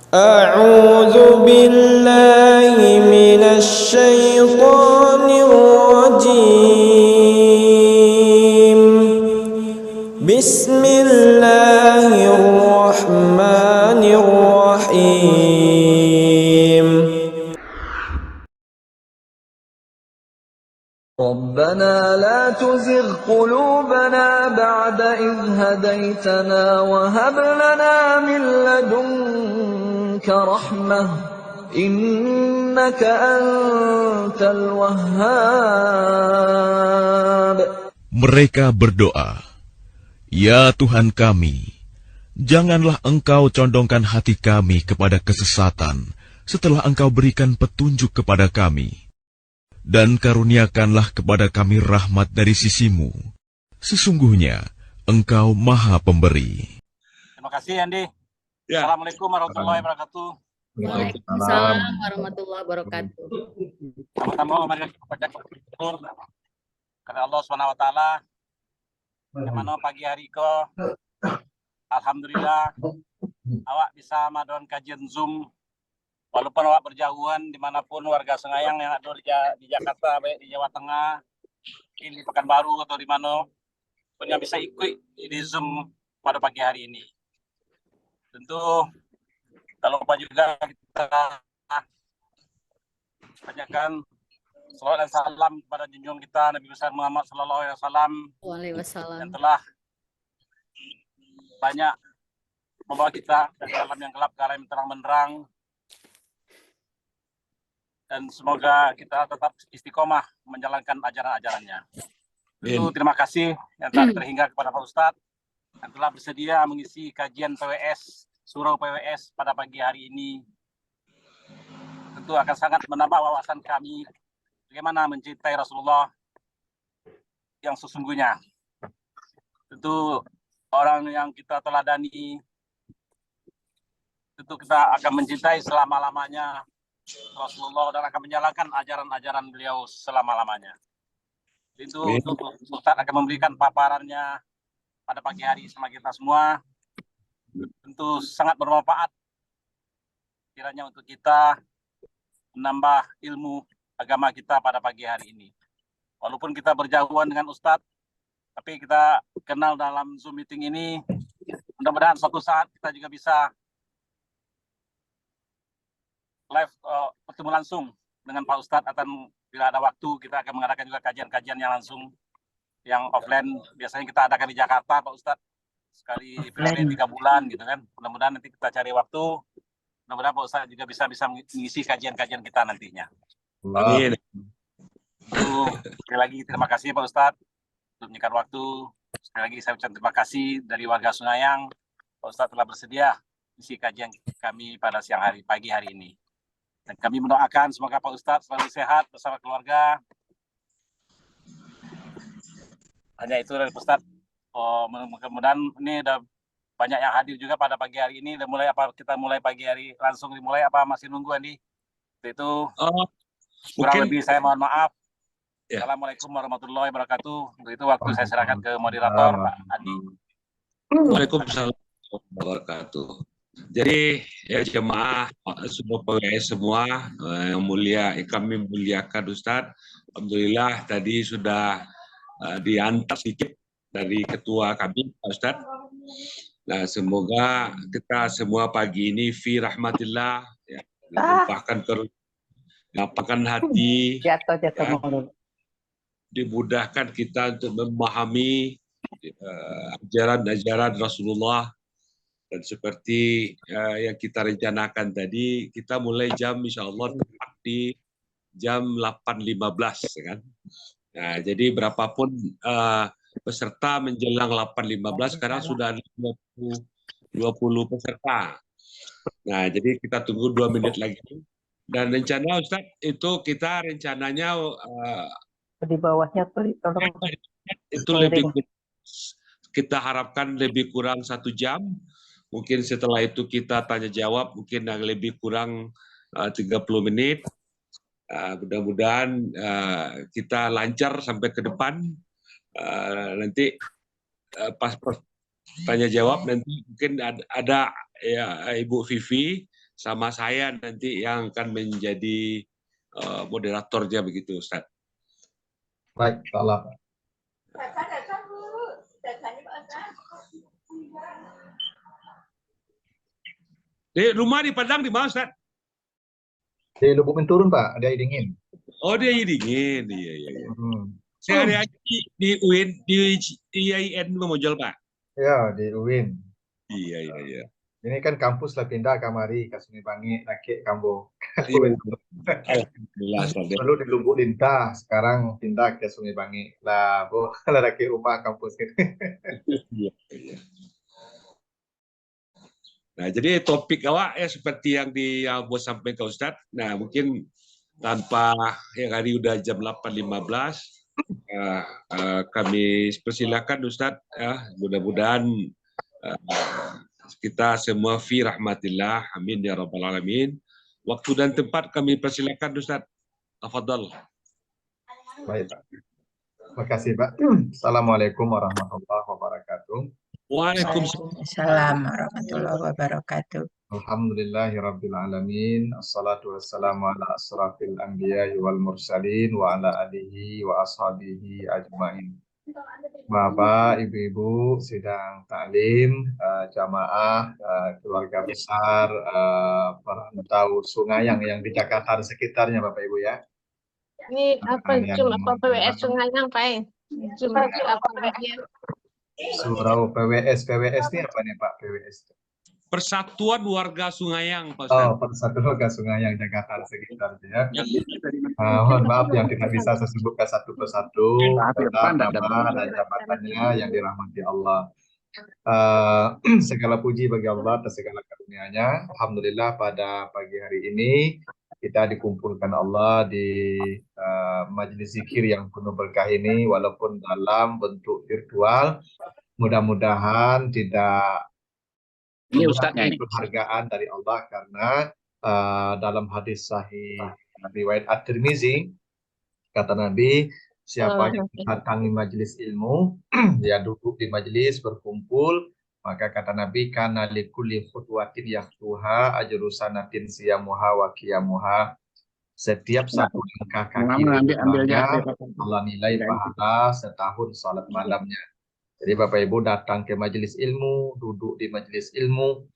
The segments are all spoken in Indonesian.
أعوذ بالله من الشيطان الرجيم. بسم الله الرحمن الرحيم. ربنا لا تزغ قلوبنا بعد إذ هديتنا وهب لنا من لدنك رحمة إنك أنت الوهاب. Mereka berdoa, "Ya Tuhan kami, janganlah Engkau condongkan hati kami kepada kesesatan setelah Engkau berikan petunjuk kepada kami. Dan karuniakanlah kepada kami rahmat dari sisi-Mu. Sesungguhnya Engkau Maha Pemberi." Terima kasih, Andi. Ya. Assalamualaikum warahmatullahi wabarakatuh. Waalaikumsalam warahmatullahi wabarakatuh. Pertama, mari kita baca bersyukur kepada Allah Subhanahu wa taala. Yang mana pagi hari ko alhamdulillah awak bisa madon kajian Zoom walaupun awak berjauhan dimanapun warga Sengayang yang ada di Jakarta, baik di Jawa Tengah, di Pekanbaru atau di mana punya bisa ikut di Zoom pada pagi hari ini. Tentu tak lupa juga kita tanyakan salawat dan salam kepada junjungan kita Nabi besar Muhammad sallallahu alaihi wasallam yang telah banyak membawa kita dari alam yang gelap ke alam yang terang benderang, dan semoga kita tetap istiqomah menjalankan ajaran-ajarannya. Tentu terima kasih yang tak terhingga kepada Pak Ustadz yang telah bersedia mengisi kajian PWS, surau PWS pada pagi hari ini. Tentu akan sangat menambah wawasan kami bagaimana mencintai Rasulullah yang sesungguhnya. Tentu orang yang kita teladani, tentu kita akan mencintai selama-lamanya Rasulullah dan akan menjalankan ajaran-ajaran beliau selama-lamanya. Tentu Ustaz akan memberikan paparannya pada pagi hari sama kita semua. Tentu sangat bermanfaat kiranya untuk kita menambah ilmu agama kita pada pagi hari ini. Walaupun kita berjauhan dengan Ustadz, tapi kita kenal dalam Zoom meeting ini. Mudah-mudahan suatu saat kita juga bisa live bertemu langsung dengan Pak Ustadz. Akan bila ada waktu kita akan mengadakan juga kajian-kajian yang langsung, yang offline. Biasanya kita adakan di Jakarta, Pak Ustadz, sekali periode 3 bulan gitu kan. Mudah-mudahan nanti kita cari waktu. Mudah-mudahan Pak Ustadz juga bisa mengisi kajian-kajian kita nantinya. Amin. Sekali lagi terima kasih Pak Ustadz untuk menyempatkan waktu. Sekali lagi saya ucapkan terima kasih dari warga Sengayang. Pak Ustadz telah bersedia isi kajian kami pada pagi hari ini. Dan kami mendoakan semoga Pak Ustadz selalu sehat bersama keluarga. Hanya itu dari Pak Ustadz. Mudah-mudahan ini udah banyak yang hadir juga pada pagi hari ini. Dan kita mulai pagi hari langsung dimulai apa masih nunggu, Andi? Itu kurang lebih saya mohon maaf. Ya. Assalamualaikum warahmatullahi wabarakatuh. Untuk itu waktu saya serahkan ke moderator Pak Andi. Waalaikumsalam warahmatullahi wabarakatuh. Jadi ya jemaah semua PWS semua yang mulia, kami muliakan Ustadz. Alhamdulillah tadi sudah diantar sedikit dari ketua kami Pak Ustadz. Nah, semoga kita semua pagi ini fi rahmatillah ya, dilimpahkan lapangkan hati, dimudahkan kita untuk memahami ajaran-ajaran Rasulullah. Dan seperti yang kita rencanakan tadi, kita mulai jam insya Allah di jam 8.15 kan. Nah, jadi berapapun peserta menjelang 8.15 sekarang sudah ada 20 peserta. Nah, jadi kita tunggu 2 menit lagi. Dan rencana Ustadz itu kita rencananya di bawahnya tuh itu lebih kita harapkan lebih kurang 1 jam. Mungkin setelah itu kita tanya jawab mungkin yang lebih kurang 30 menit. Mudah-mudahan kita lancar sampai ke depan. Nanti pas tanya jawab nanti mungkin ada ya Ibu Vivi sama saya nanti yang akan menjadi moderatornya begitu, Ustaz. Baik, insyaallah. Di rumah di Padang di mana, Ustaz? Di Lubuk Menturun, Pak, ada air dingin. Oh, dia dingin. Iya, iya, iya. Saya hari di UIN, di IAIN mau jual, Pak. Ya, di UIN. Iya, iya, iya. Ini kan kampus lah pindah kamari ke Sungai Bangi, Laki, Kambo. Iya. Alhamdulillah, Ustaz. Dulu di Lubuk Lintah, sekarang pindah ke Sungai Bangi. Lah, Bu, laki rumah kampus gitu. Iya, iya. Nah, jadi topik awak ya seperti yang bos sampaikan ke Ustaz. Nah, mungkin tanpa yang hari udah jam 8.15, kami persilakan Ustaz. Mudah-mudahan kita semua fi rahmatillah. Amin ya rabbal alamin. Waktu dan tempat kami persilakan Ustaz. Tafadhal. Baik, Pak. Terima kasih, Pak. Assalamualaikum warahmatullahi wabarakatuh. Waalaikumsalam warahmatullahi wabarakatuh. Alhamdulillahirabbil alamin. Assalatu wassalamu ala asrafil anbiya'i wal mursalin wa ala alihi wa ashabihi ajmain. Bapak, Ibu-ibu sidang taklim, jamaah, keluarga besar, perantau Sungai yang di Jakarta dan sekitarnya, Bapak Ibu ya. Ini apa Zoom apa PWS Sunganyang, Pak? Zoom apa media? Surau PWS ini apa nih Pak PWS? Persatuan Warga Sunganyang, Pak Ustaz. Oh, Persatuan Warga Sunganyang Jakarta dan sekitarnya. Mohon maaf yang tidak bisa saya sebutkan satu persatu, nama dan jabatannya yang dirahmati Allah. Segala puji bagi Allah atas segala karunia-Nya. Alhamdulillah pada pagi hari ini kita dikumpulkan Allah di majelis zikir yang penuh berkah ini, walaupun dalam bentuk virtual. Mudah-mudahan tidak mengurangi penghargaan dari Allah, karena dalam hadis sahih riwayat At-Tirmizi kata Nabi, siapa yang mendatangi majelis ilmu, dia duduk di majelis berkumpul, maka kata Nabi, kana likulli khutwatin yahtuha ajru sanatin siyamuha wa qiyamuha. Setiap satu langkah kaki Allah nilai pahala setahun salat malamnya. Jadi Bapak Ibu datang ke majelis ilmu, duduk di majelis ilmu,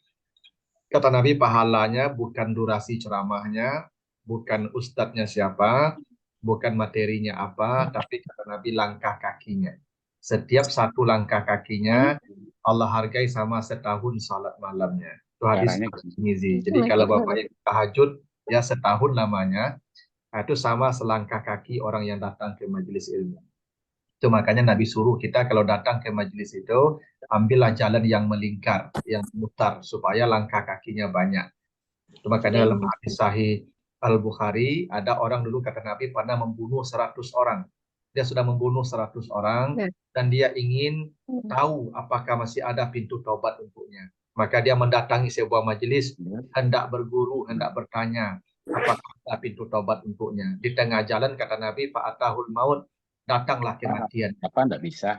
kata Nabi pahalanya bukan durasi ceramahnya, bukan ustadznya siapa, bukan materinya apa, tapi kata Nabi langkah kakinya. Setiap satu langkah kakinya Allah hargai sama setahun salat malamnya. Itu hadis Tirmizi. Jadi kalau Bapak Ibu tahajud ya setahun lamanya, itu sama selangkah kaki orang yang datang ke majelis ilmu. Itu makanya Nabi suruh kita kalau datang ke majelis itu, ambillah jalan yang melingkar, yang mutar, supaya langkah kakinya banyak. Itu makanya dalam hadis sahih Al-Bukhari, ada orang dulu kata Nabi pernah membunuh 100 orang. Dia sudah membunuh 100 orang, dan dia ingin tahu apakah masih ada pintu taubat untuknya. Maka dia mendatangi sebuah majelis, hendak berguru, hendak bertanya, apakah ada pintu taubat untuknya. Di tengah jalan kata Nabi, fa'atahul maut, datanglah kematian. Apa enggak bisa?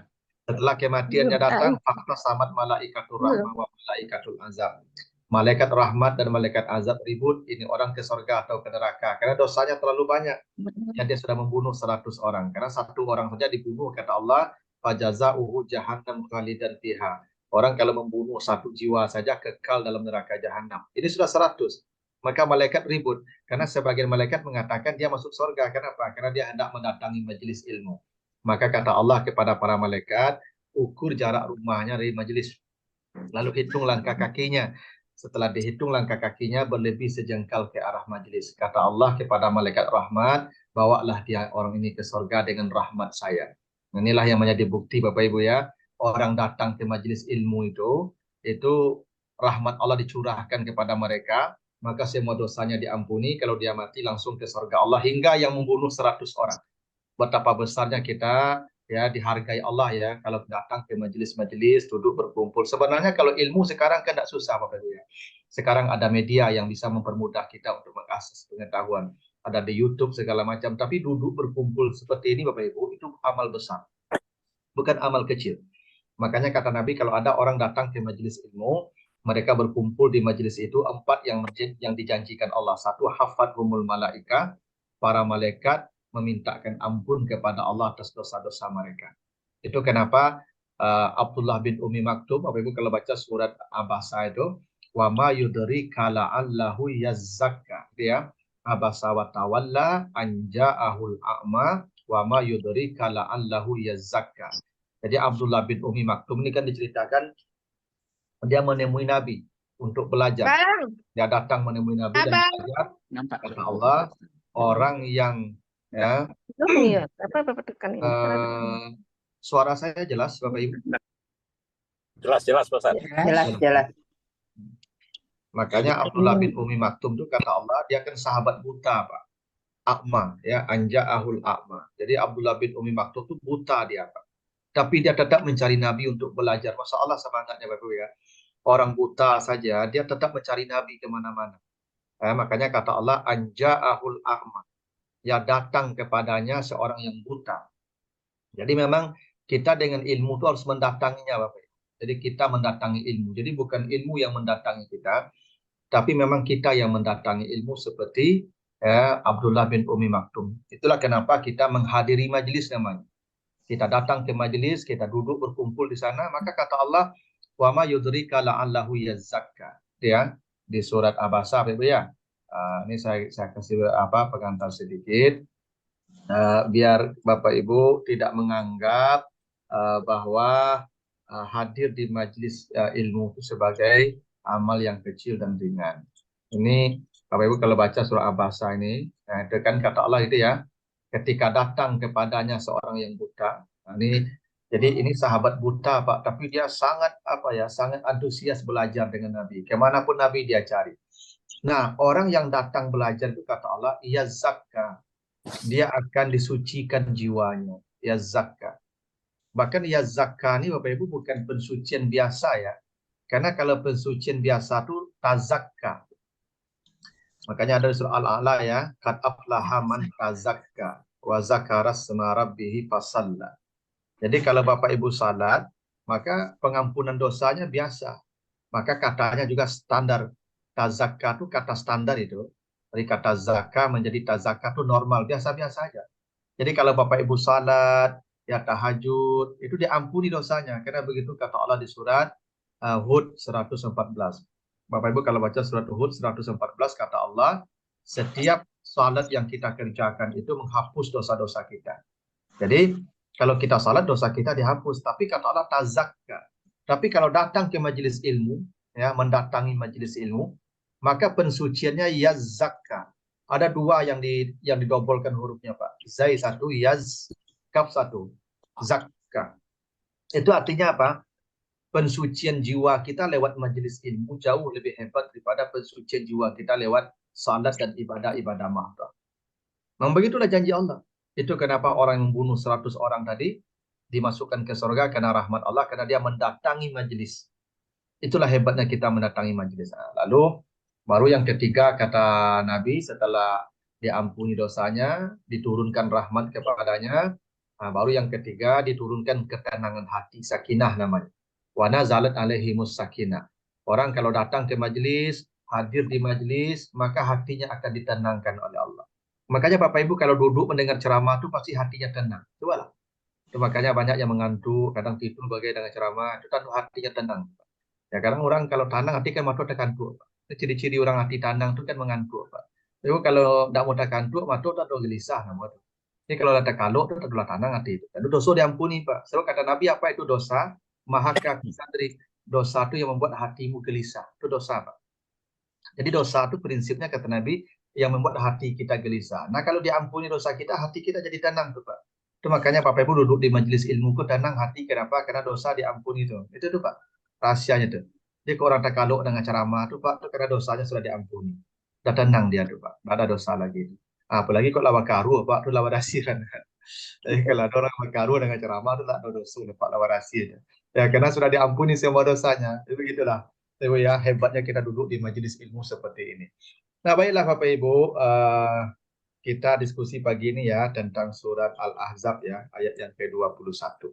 Setelah kematiannya datang, fakta samat malaikatul rahmah wa malaikatul azab. Malaikat rahmat dan malaikat azab ribut, ini orang ke surga atau ke neraka. Karena dosanya terlalu banyak. Yang dia sudah membunuh 100 orang. Karena satu orang saja dibunuh, kata Allah, fajaza'uhu jahannam khalidan fiha. Orang kalau membunuh satu jiwa saja kekal dalam neraka jahanam. Ini sudah 100. Maka malaikat ribut. Karena sebagian malaikat mengatakan dia masuk surga. Kenapa? Karena dia hendak mendatangi majelis ilmu. Maka kata Allah kepada para malaikat, ukur jarak rumahnya dari majelis. Lalu hitung langkah kakinya. Setelah dihitung langkah kakinya berlebih sejengkal ke arah majelis. Kata Allah kepada malaikat rahmat, bawalah dia orang ini ke surga dengan rahmat saya. Inilah yang menjadi bukti Bapak Ibu ya. Orang datang ke majelis ilmu itu rahmat Allah dicurahkan kepada mereka. Maka semua dosanya diampuni, kalau dia mati langsung ke surga Allah, hingga yang membunuh 100 orang. Betapa besarnya kita ya dihargai Allah ya kalau datang ke majelis-majelis, duduk berkumpul. Sebenarnya kalau ilmu sekarang kan tidak susah Bapak Ibu ya. Sekarang ada media yang bisa mempermudah kita untuk mengakses pengetahuan. Ada di YouTube segala macam, tapi duduk berkumpul seperti ini Bapak Ibu itu amal besar. Bukan amal kecil. Makanya kata Nabi kalau ada orang datang ke majelis ilmu, mereka berkumpul di majelis itu, 4 yang dijanjikan Allah. 1, hafadhumul malaika, para malaikat memintakan ampun kepada Allah atas dosa-dosa mereka. Itu kenapa Abdullah bin Umi Maktum, Bapak Ibu kalau baca surat Abasa itu, wa ma yudrika la'allahu yazzakka, dia abasa wa tawalla an ja'ahul a'ma wa ma yudrika la'allahu yazzakka. Jadi Abdullah bin Umi Maktum ini kan diceritakan dia menemui Nabi untuk belajar. Bang, Dia datang menemui Nabi dan abang. belajar. Kata Allah, orang yang ya Iya, apa tekan ini? suara saya jelas, Bapak Ibu? Jelas Pak Ustaz. Jelas. Makanya Abdullah bin Umi Maktum itu kata Allah, dia kan sahabat buta, Pak. Akma, ya, anja'ahul akma. Jadi Abdullah bin Umi Maktum itu buta dia, Pak. Tapi dia tetap mencari Nabi untuk belajar. Masya Allah semangatnya, Bapak Ibu ya. Orang buta saja, dia tetap mencari Nabi kemana-mana. Makanya kata Allah, anja'ahul akma. Ya datang kepadanya seorang yang buta. Jadi memang kita dengan ilmu itu harus mendatanginya, Bapak Ibu. Jadi kita mendatangi ilmu. Jadi bukan ilmu yang mendatangi kita, tapi memang kita yang mendatangi ilmu seperti Abdullah bin Umi Maktum. Itulah kenapa kita menghadiri majelis namanya. Kita datang ke majelis, kita duduk berkumpul di sana, maka kata Allah, wa ma yudrika la'allahu yazzakka. Ya, di surat Abasa, Bapak Ibu ya. Ini saya kasih pengantar sedikit. Biar Bapak Ibu tidak menganggap bahwa hadir di majelis ilmu itu sebagai amal yang kecil dan ringan. Ini Bapak Ibu kalau baca surah Abasa ini, itu kan kata Allah itu ya, ketika datang kepadanya seorang yang buta. Jadi ini sahabat buta, Pak, tapi dia sangat sangat antusias belajar dengan Nabi. Kemanapun Nabi dia cari. Nah, orang yang datang belajar itu kata Allah, ia zakka. Dia akan disucikan jiwanya. Ya zakka. Bahkan ya zakka ini Bapak Ibu bukan pensucian biasa ya. Karena kalau pensucian biasa itu tazakka. Makanya ada surah Al-A'la ya, qad aflaha man tazakka wa zakara asma rabbih fasalla. Jadi kalau Bapak Ibu salat, maka pengampunan dosanya biasa. Maka katanya juga standar. Tazakka itu kata standar itu. Dari kata zakka menjadi tazakka itu normal, biasa-biasa aja. Jadi kalau Bapak Ibu salat, ya tahajud, itu diampuni dosanya. Karena begitu kata Allah di surat Hud 114. Bapak Ibu kalau baca surat Hud 114 kata Allah, setiap salat yang kita kerjakan itu menghapus dosa-dosa kita. Jadi kalau kita salat dosa kita dihapus, tapi kata Allah tazakka. Tapi kalau datang ke majelis ilmu, ya mendatangi majelis ilmu, maka pensuciannya yazakka. Ada 2 yang didobolkan hurufnya, Pak. Zai 1, yaz, kaf 1, zakka. Itu artinya apa? Pensucian jiwa kita lewat majelis ilmu jauh lebih hebat daripada pensucian jiwa kita lewat salat dan ibadah-ibadah mahdoh. Memang begitulah janji Allah. Itu kenapa orang yang membunuh 100 orang tadi dimasukkan ke surga karena rahmat Allah, karena dia mendatangi majelis. Itulah hebatnya kita mendatangi majelis. Lalu baru yang ketiga kata Nabi, setelah diampuni dosanya, diturunkan rahmat kepadanya. Baru yang ketiga diturunkan ketenangan hati, sakinah namanya. Wa nazalat alaihimus sakinah. Orang kalau datang ke majelis, hadir di majelis, maka hatinya akan ditenangkan oleh Allah. Makanya Bapak Ibu kalau duduk mendengar ceramah itu pasti hatinya tenang. Cobalah. Itu makanya banyak yang mengantuk, kadang tidur bagai dengan ceramah, itu kan hatinya tenang. Ya kadang orang kalau tenang hati kan mata terkantuk. Ciri-ciri orang hati tenang itu kan mengantuk, Pak. Jadi kalau tidak mau terkantuk, mata tak ada gelisah namanya. Jadi kalau ada kaluk itu adalah tenang hati itu. Dan dosa diampuni, Pak. Sebab kata Nabi apa itu dosa? Mahaka sadri. Dosa itu yang membuat hatimu gelisah. Itu dosa, Pak. Jadi dosa itu prinsipnya kata Nabi yang membuat hati kita gelisah. Nah kalau diampuni dosa kita, hati kita jadi tenang tuh Pak. Itu makanya Bapak Ibu duduk di majelis ilmu itu tenang hati. Kenapa? Karena dosa diampuni itu. Itu tuh Pak rahasianya tuh. Jadi kalau orang terkaluk dengan ceramah tuh Pak, itu karena dosanya sudah diampuni. Sudah tenang dia tuh Pak. Tidak ada dosa lagi. Apalagi kalau lawa karu Pak, itu lawa dasiran. Jadi kalau ada orang makaru dengan ceramah itu tidak ada dosa Pak lawa dasiran. Ya karena sudah diampuni semua dosanya. Itu begitulah. Ya hebatnya kita duduk di majelis ilmu seperti ini. Nah baiklah Bapak Ibu, kita diskusi pagi ini ya tentang surat Al-Ahzab ya, ayat yang ke-21.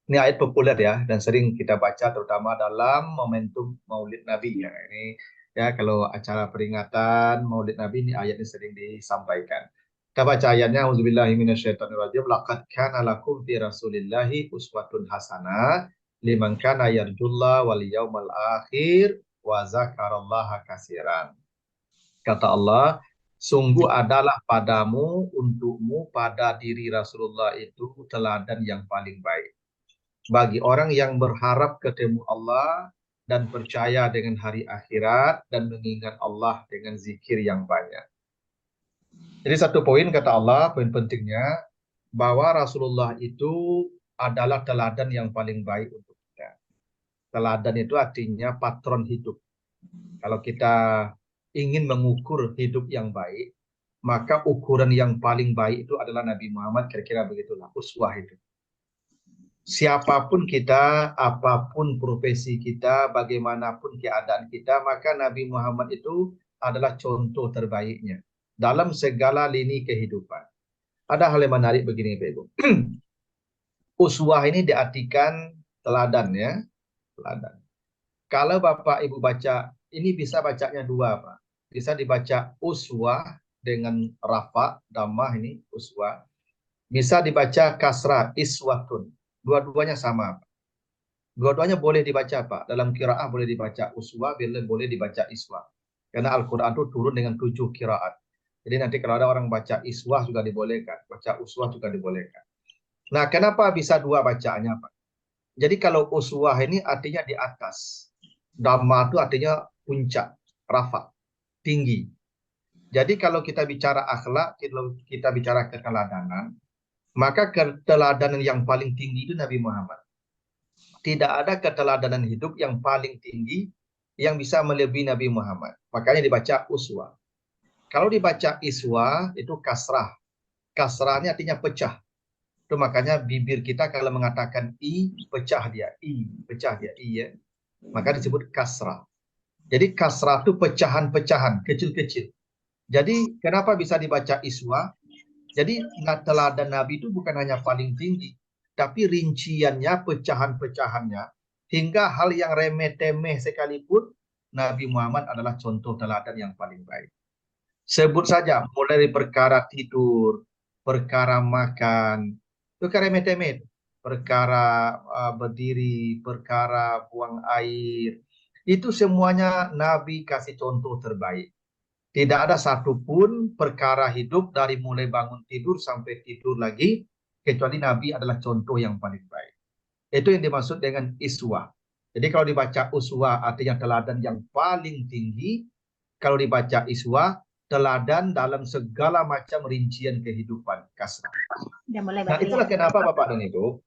Ini ayat populer ya dan sering kita baca terutama dalam momentum Maulid Nabi ya. Ini ya kalau acara peringatan Maulid Nabi ini ayat ini sering disampaikan. Kita baca ayatnya, auzubillahi minasyaitonirrajim, laqad kana lakum fi rasulillahi uswatun hasanah liman kana yarjullaha wal yaumal akhir wa zakarallaha katsiran. Kata Allah, sungguh adalah padamu, untukmu, pada diri Rasulullah itu teladan yang paling baik. Bagi orang yang berharap ketemu Allah dan percaya dengan hari akhirat dan mengingat Allah dengan zikir yang banyak. Jadi satu poin kata Allah, poin pentingnya, bahwa Rasulullah itu adalah teladan yang paling baik untuk kita. Teladan itu artinya patron hidup. Kalau kita ingin mengukur hidup yang baik, maka ukuran yang paling baik itu adalah Nabi Muhammad, kira-kira begitulah, uswah itu. Siapapun kita, apapun profesi kita, bagaimanapun keadaan kita, maka Nabi Muhammad itu adalah contoh terbaiknya dalam segala lini kehidupan. Ada hal yang menarik begini, Pak Ibu. Uswah ini diartikan teladan ya, teladan. Kalau Bapak Ibu baca, ini bisa bacanya dua, Pak. Bisa dibaca uswah dengan rafa, dhammah ini uswah. Bisa dibaca kasrah, iswatun. Dua-duanya sama. Dua-duanya boleh dibaca, Pak. Dalam qiraah boleh dibaca uswah, boleh dibaca iswah. Karena Al-Quran itu turun dengan 7 qiraat. Jadi nanti kalau ada orang baca iswah juga dibolehkan. Baca uswah juga dibolehkan. Nah, kenapa bisa dua bacaannya, Pak? Jadi kalau uswah ini artinya di atas. Dhamma itu artinya puncak, rafa, tinggi. Jadi kalau kita bicara akhlak, kita bicara keteladanan, maka keteladanan yang paling tinggi itu Nabi Muhammad. Tidak ada keteladanan hidup yang paling tinggi yang bisa melebihi Nabi Muhammad. Makanya dibaca uswah. Kalau dibaca iswah itu kasrah. Kasrah ini artinya pecah. Itu makanya bibir kita kalau mengatakan i, pecah dia. I, pecah dia. I ya. Maka disebut kasrah. Jadi kasrah itu pecahan-pecahan, kecil-kecil. Jadi kenapa bisa dibaca iswah? Jadi teladan Nabi itu bukan hanya paling tinggi, tapi rinciannya, pecahan-pecahannya, hingga hal yang remeh-temeh sekalipun, Nabi Muhammad adalah contoh teladan yang paling baik. Sebut saja, mulai dari perkara tidur, perkara makan, perkara remeh-temeh, perkara berdiri, perkara buang air, itu semuanya Nabi kasih contoh terbaik. Tidak ada satupun perkara hidup dari mulai bangun tidur sampai tidur lagi, kecuali Nabi adalah contoh yang paling baik. Itu yang dimaksud dengan iswah. Jadi kalau dibaca uswah artinya teladan yang paling tinggi. Kalau dibaca iswah, teladan dalam segala macam rincian kehidupan. Kasrah. Nah itulah kenapa Bapak dan Ibu,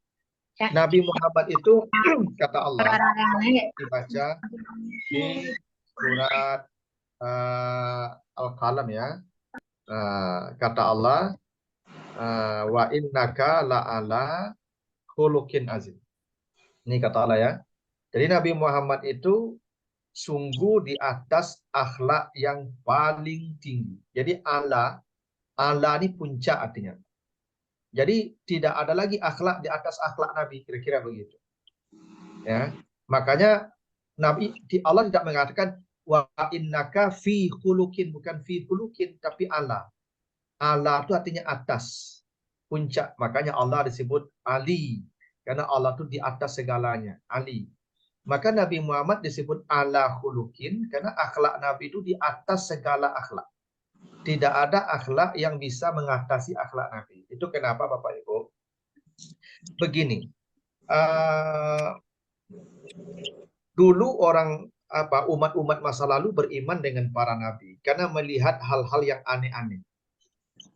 Nabi Muhammad itu kata Allah, dibaca di surat Al-Qalam ya. Kata Allah, wa innaka la'ala khuluqin azim. Ini kata Allah ya. Jadi Nabi Muhammad itu sungguh di atas akhlak yang paling tinggi. Jadi Allah ini puncak artinya. Jadi tidak ada lagi akhlak di atas akhlak Nabi, kira-kira begitu. Ya. Makanya Nabi Allah tidak mengatakan wa innaka fi khuluqin, bukan fi khuluqin tapi Allah. Allah itu artinya atas, puncak. Makanya Allah disebut Ali, karena Allah itu di atas segalanya, Ali. Maka Nabi Muhammad disebut ala khuluqin karena akhlak Nabi itu di atas segala akhlak. Tidak ada akhlak yang bisa mengatasi akhlak Nabi. Itu kenapa Bapak Ibu? Begini, dulu umat-umat masa lalu beriman dengan para nabi karena melihat hal-hal yang aneh-aneh.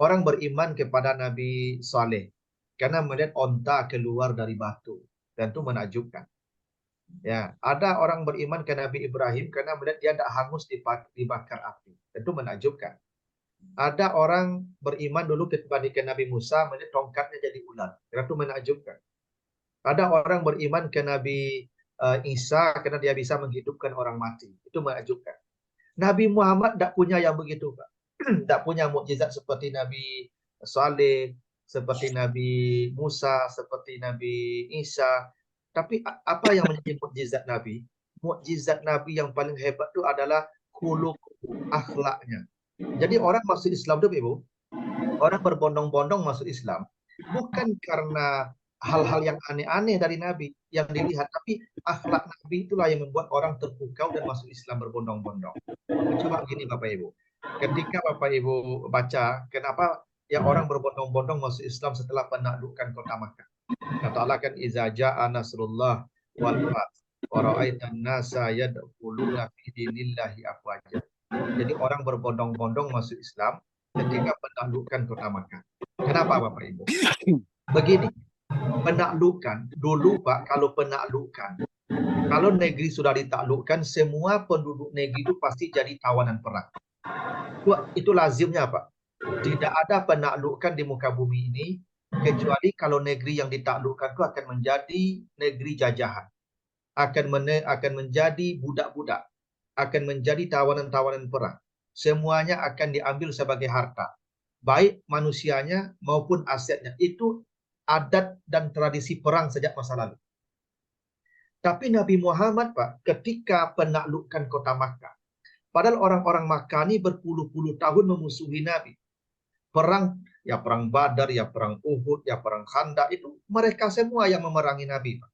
Orang beriman kepada Nabi Saleh karena melihat onta keluar dari batu, dan itu menakjubkan. Ya, ada orang beriman ke Nabi Ibrahim karena melihat dia tidak hangus dibakar api, tentu menakjubkan. Ada orang beriman dulu kepada Nabi Musa melihat tongkatnya jadi ular, itu menakjubkan. Ada orang beriman ke Nabi Isa karena dia bisa menghidupkan orang mati, itu menakjubkan. Nabi Muhammad tidak punya yang begitu, Pak. Tidak punya mukjizat seperti Nabi Saleh, seperti Nabi Musa, seperti Nabi Isa. Tapi apa yang menjadi mukjizat Nabi? Mukjizat Nabi yang paling hebat itu adalah khuluq, akhlaknya. Jadi orang masuk Islam itu, Ibu, orang berbondong-bondong masuk Islam bukan karena hal-hal yang aneh-aneh dari Nabi yang dilihat, tapi akhlak Nabi itulah yang membuat orang terpukau dan masuk Islam berbondong-bondong. Coba gini Bapak Ibu, ketika Bapak Ibu baca kenapa yang orang berbondong-bondong masuk Islam setelah penaklukan kota Makkah. Kata Allah kan, iza ja'a nasrullah wal fath wa ra'aitan nasa yadkhuluna fi dinillahi afwaja. Jadi orang berbondong-bondong masuk Islam ketika penaklukan kota Makkah. Kenapa Bapak Ibu? Begini, penaklukan dulu Pak, kalau penaklukan, kalau negeri sudah ditaklukkan, semua penduduk negeri itu pasti jadi tawanan perang. Itu lazimnya Pak. Tidak ada penaklukan di muka bumi ini kecuali kalau negeri yang ditaklukkan itu akan menjadi negeri jajahan, akan menjadi budak-budak, akan menjadi tawanan-tawanan perang. Semuanya akan diambil sebagai harta, baik manusianya maupun asetnya. Itu adat dan tradisi perang sejak masa lalu. Tapi Nabi Muhammad Pak, ketika penaklukan kota Makkah, padahal orang-orang Makkah ini berpuluh-puluh tahun memusuhi Nabi. Perang, ya perang Badar, ya perang Uhud, ya perang Khandaq, itu mereka semua yang memerangi Nabi Pak.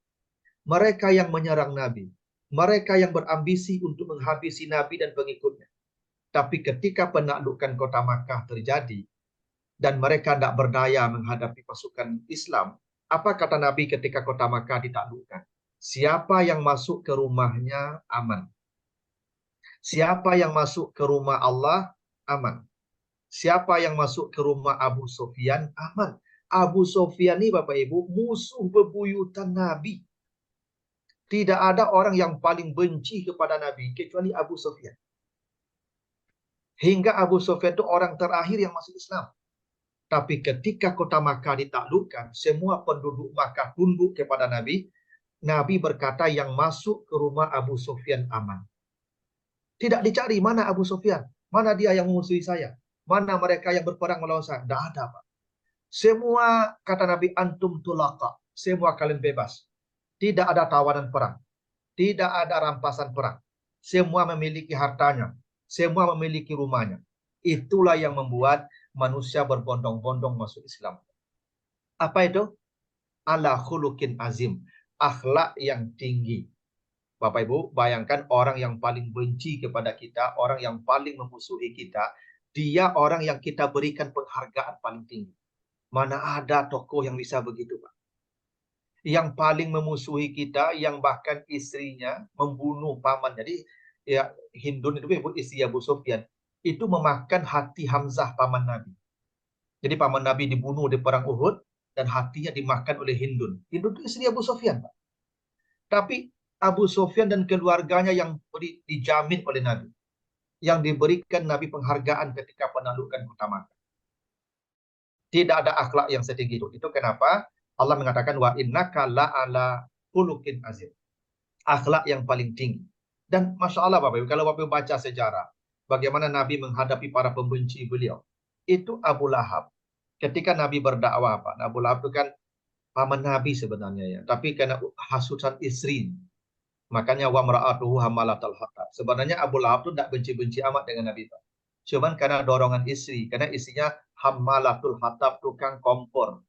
Mereka yang menyerang Nabi. Mereka yang berambisi untuk menghabisi Nabi dan pengikutnya. Tapi ketika penaklukan kota Makkah terjadi, dan mereka tidak berdaya menghadapi pasukan Islam, apa kata Nabi ketika kota Makkah ditaklukkan? Siapa yang masuk ke rumahnya aman. Siapa yang masuk ke rumah Allah aman. Siapa yang masuk ke rumah Abu Sufyan aman. Abu Sufyan ini Bapak Ibu musuh bebuyutan Nabi. Tidak ada orang yang paling benci kepada Nabi kecuali Abu Sufyan. Hingga Abu Sufyan itu orang terakhir yang masuk Islam. Tapi ketika kota Makkah ditaklukkan, semua penduduk Makkah tunduk kepada Nabi. Nabi berkata yang masuk ke rumah Abu Sufyan aman. Tidak dicari mana Abu Sufyan, mana dia yang memusuhi saya, mana mereka yang berperang melawan saya. Tidak ada Pak. Semua kata Nabi antum tulaqa, semua kalian bebas. Tidak ada tawanan perang, tidak ada rampasan perang. Semua memiliki hartanya, semua memiliki rumahnya. Itulah yang membuat manusia berbondong-bondong masuk Islam. Apa itu? Ala khuluqin azim. Akhlak yang tinggi. Bapak Ibu, bayangkan orang yang paling benci kepada kita, orang yang paling memusuhi kita, dia orang yang kita berikan penghargaan paling tinggi. Mana ada tokoh yang bisa begitu, Pak? Yang paling memusuhi kita, yang bahkan istrinya membunuh paman. Jadi, ya Hindun itu Ibu, istri Abu Sufyan, itu memakan hati Hamzah paman Nabi. Jadi paman Nabi dibunuh di perang Uhud dan hatinya dimakan oleh Hindun. Hindun itu istri Abu Sufyan, Pak. Tapi Abu Sufyan dan keluarganya yang dijamin oleh Nabi, yang diberikan Nabi penghargaan ketika penaklukan kota Makkah. Tidak ada akhlak yang setinggi itu. Itu kenapa Allah mengatakan wa innaka la'ala khuluqin azim. Akhlak yang paling tinggi. Dan Masya Allah Bapak Ibu, kalau Bapak Ibu baca sejarah, bagaimana Nabi menghadapi para pembenci beliau. Itu Abu Lahab. Ketika Nabi berdakwah, Pak, Abu Lahab itu kan paman Nabi sebenarnya ya. Tapi karena hasutan istri, makanya wa mar'atuhu hamalatal hatab. Sebenarnya Abu Lahab itu tidak benci-benci amat dengan Nabi, Pak. Cuman karena dorongan istri, karena istrinya hamalatul hatab, tukang kompor.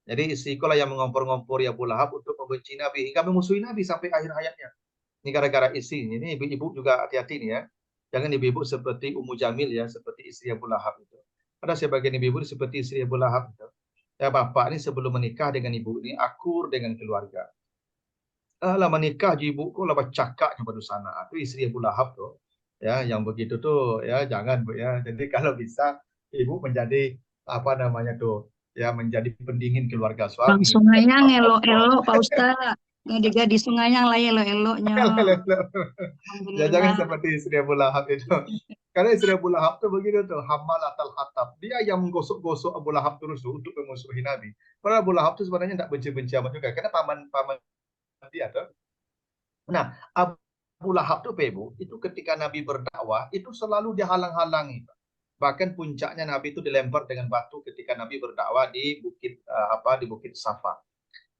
Jadi istriku lah yang mengompor-ngompor ya Abu Lahab untuk membenci Nabi hingga memusuhi Nabi sampai akhir hayatnya. Ini gara-gara istri. Ini ibu-ibu juga hati-hati nih ya. Jangan ibu-ibu seperti Ummu Jamil ya, seperti istri Abu Lahab itu. Ada sebagian ibu-ibu seperti istri Abu Lahab itu. Ya bapak ini sebelum menikah dengan ibu ini akur dengan keluarga. Lah menikah ji ibu kok lah cakaknya pada sana. Itu istri Abu Lahab tuh. Ya, yang begitu tuh ya jangan Bu ya. Jadi kalau bisa ibu menjadi apa namanya tuh ya menjadi pendingin keluarga suami. Bang Sungayang elok-elok Pak Ustaz. Gadis Sungayang lah elok-eloknya. Ya jangan seperti istri Abu Lahab itu. Karena istri Abu Lahab tuh begitu tuh, hamalatal hatab. Dia yang menggosok-gosok Abu Lahab terus tuh untuk memusuhi Nabi. Padahal Abu Lahab tuh sebenarnya tidak benci-benci amat juga. Karena paman dia tuh. Nah, Abu Lahab tuh Ibu, itu ketika Nabi berdakwah itu selalu dihalang-halangi. Bahkan puncaknya Nabi itu dilempar dengan batu ketika Nabi berdakwah di bukit di bukit Safa.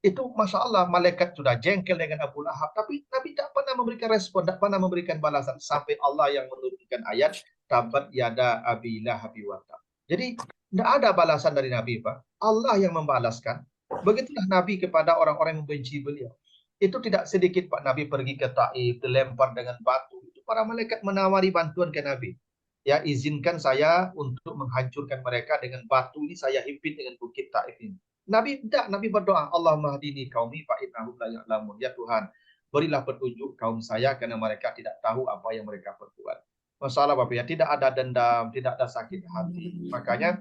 Itu Masya Allah, malaikat sudah jengkel dengan Abu Lahab, tapi Nabi tak pernah memberikan respon, tak pernah memberikan balasan, sampai Allah yang menurunkan ayat tabat yada abi lahab wa tab. Jadi tidak ada balasan dari Nabi, Pak. Allah yang membalaskan. Begitulah Nabi kepada orang-orang yang membenci beliau. Itu tidak sedikit, Pak. Nabi pergi ke Taif, dilempar dengan batu. Itu para malaikat menawari bantuan ke Nabi. Ya, izinkan saya untuk menghancurkan mereka dengan batu ini, saya himpit dengan bukit Taif ini. Nabi tidak, Nabi berdoa, Allahumma hadini qaumi fa innahum la ya'lamun. Ya Tuhan, berilah petunjuk kaum saya karena mereka tidak tahu apa yang mereka perbuat. Masalah Bapak ya, tidak ada dendam, tidak ada sakit hati. Makanya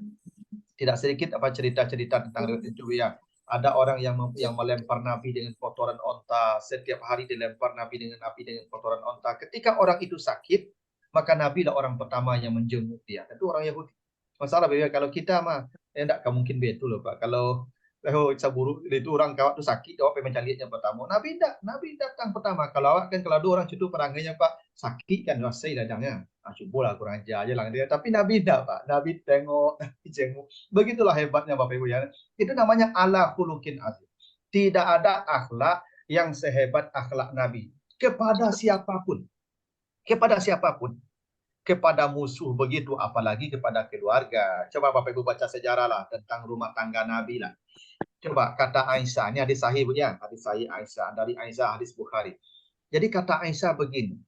tidak sedikit cerita-cerita tentang itu ya. Ada orang yang melempar Nabi dengan kotoran onta. Setiap hari dilempar Nabi dengan kotoran onta. Ketika orang itu sakit, maka Nabi lah orang pertama yang menjenguk dia. Itu orang Yahudi. Masalah Bapak, kalau kita mah tidak mungkin betul loh Pak. Kalau saburu itu orang kawat tu sakit, awak pengen mencari yang pertama. Nabi tidak, Nabi datang pertama. Kalau awak kan kalau ada orang cutu perangainya Pak sakit kan rasai dadangnya. Cubalah kurang aja lah dia. Tapi Nabi tidak Pak. Nabi tengok, Nabi jenguk. Begitulah hebatnya Bapak Ibu ya. Itu namanya ala khuluqin azim. Tidak ada akhlak yang sehebat akhlak Nabi kepada siapapun. Kepada siapapun. Kepada musuh begitu, apalagi kepada keluarga. Coba Bapak Ibu baca sejarah lah tentang rumah tangga Nabi lah. Coba kata Aisyah, ini hadis sahih ya, hadis sahih Aisyah, dari Aisyah, hadis Bukhari. Jadi kata Aisyah begini,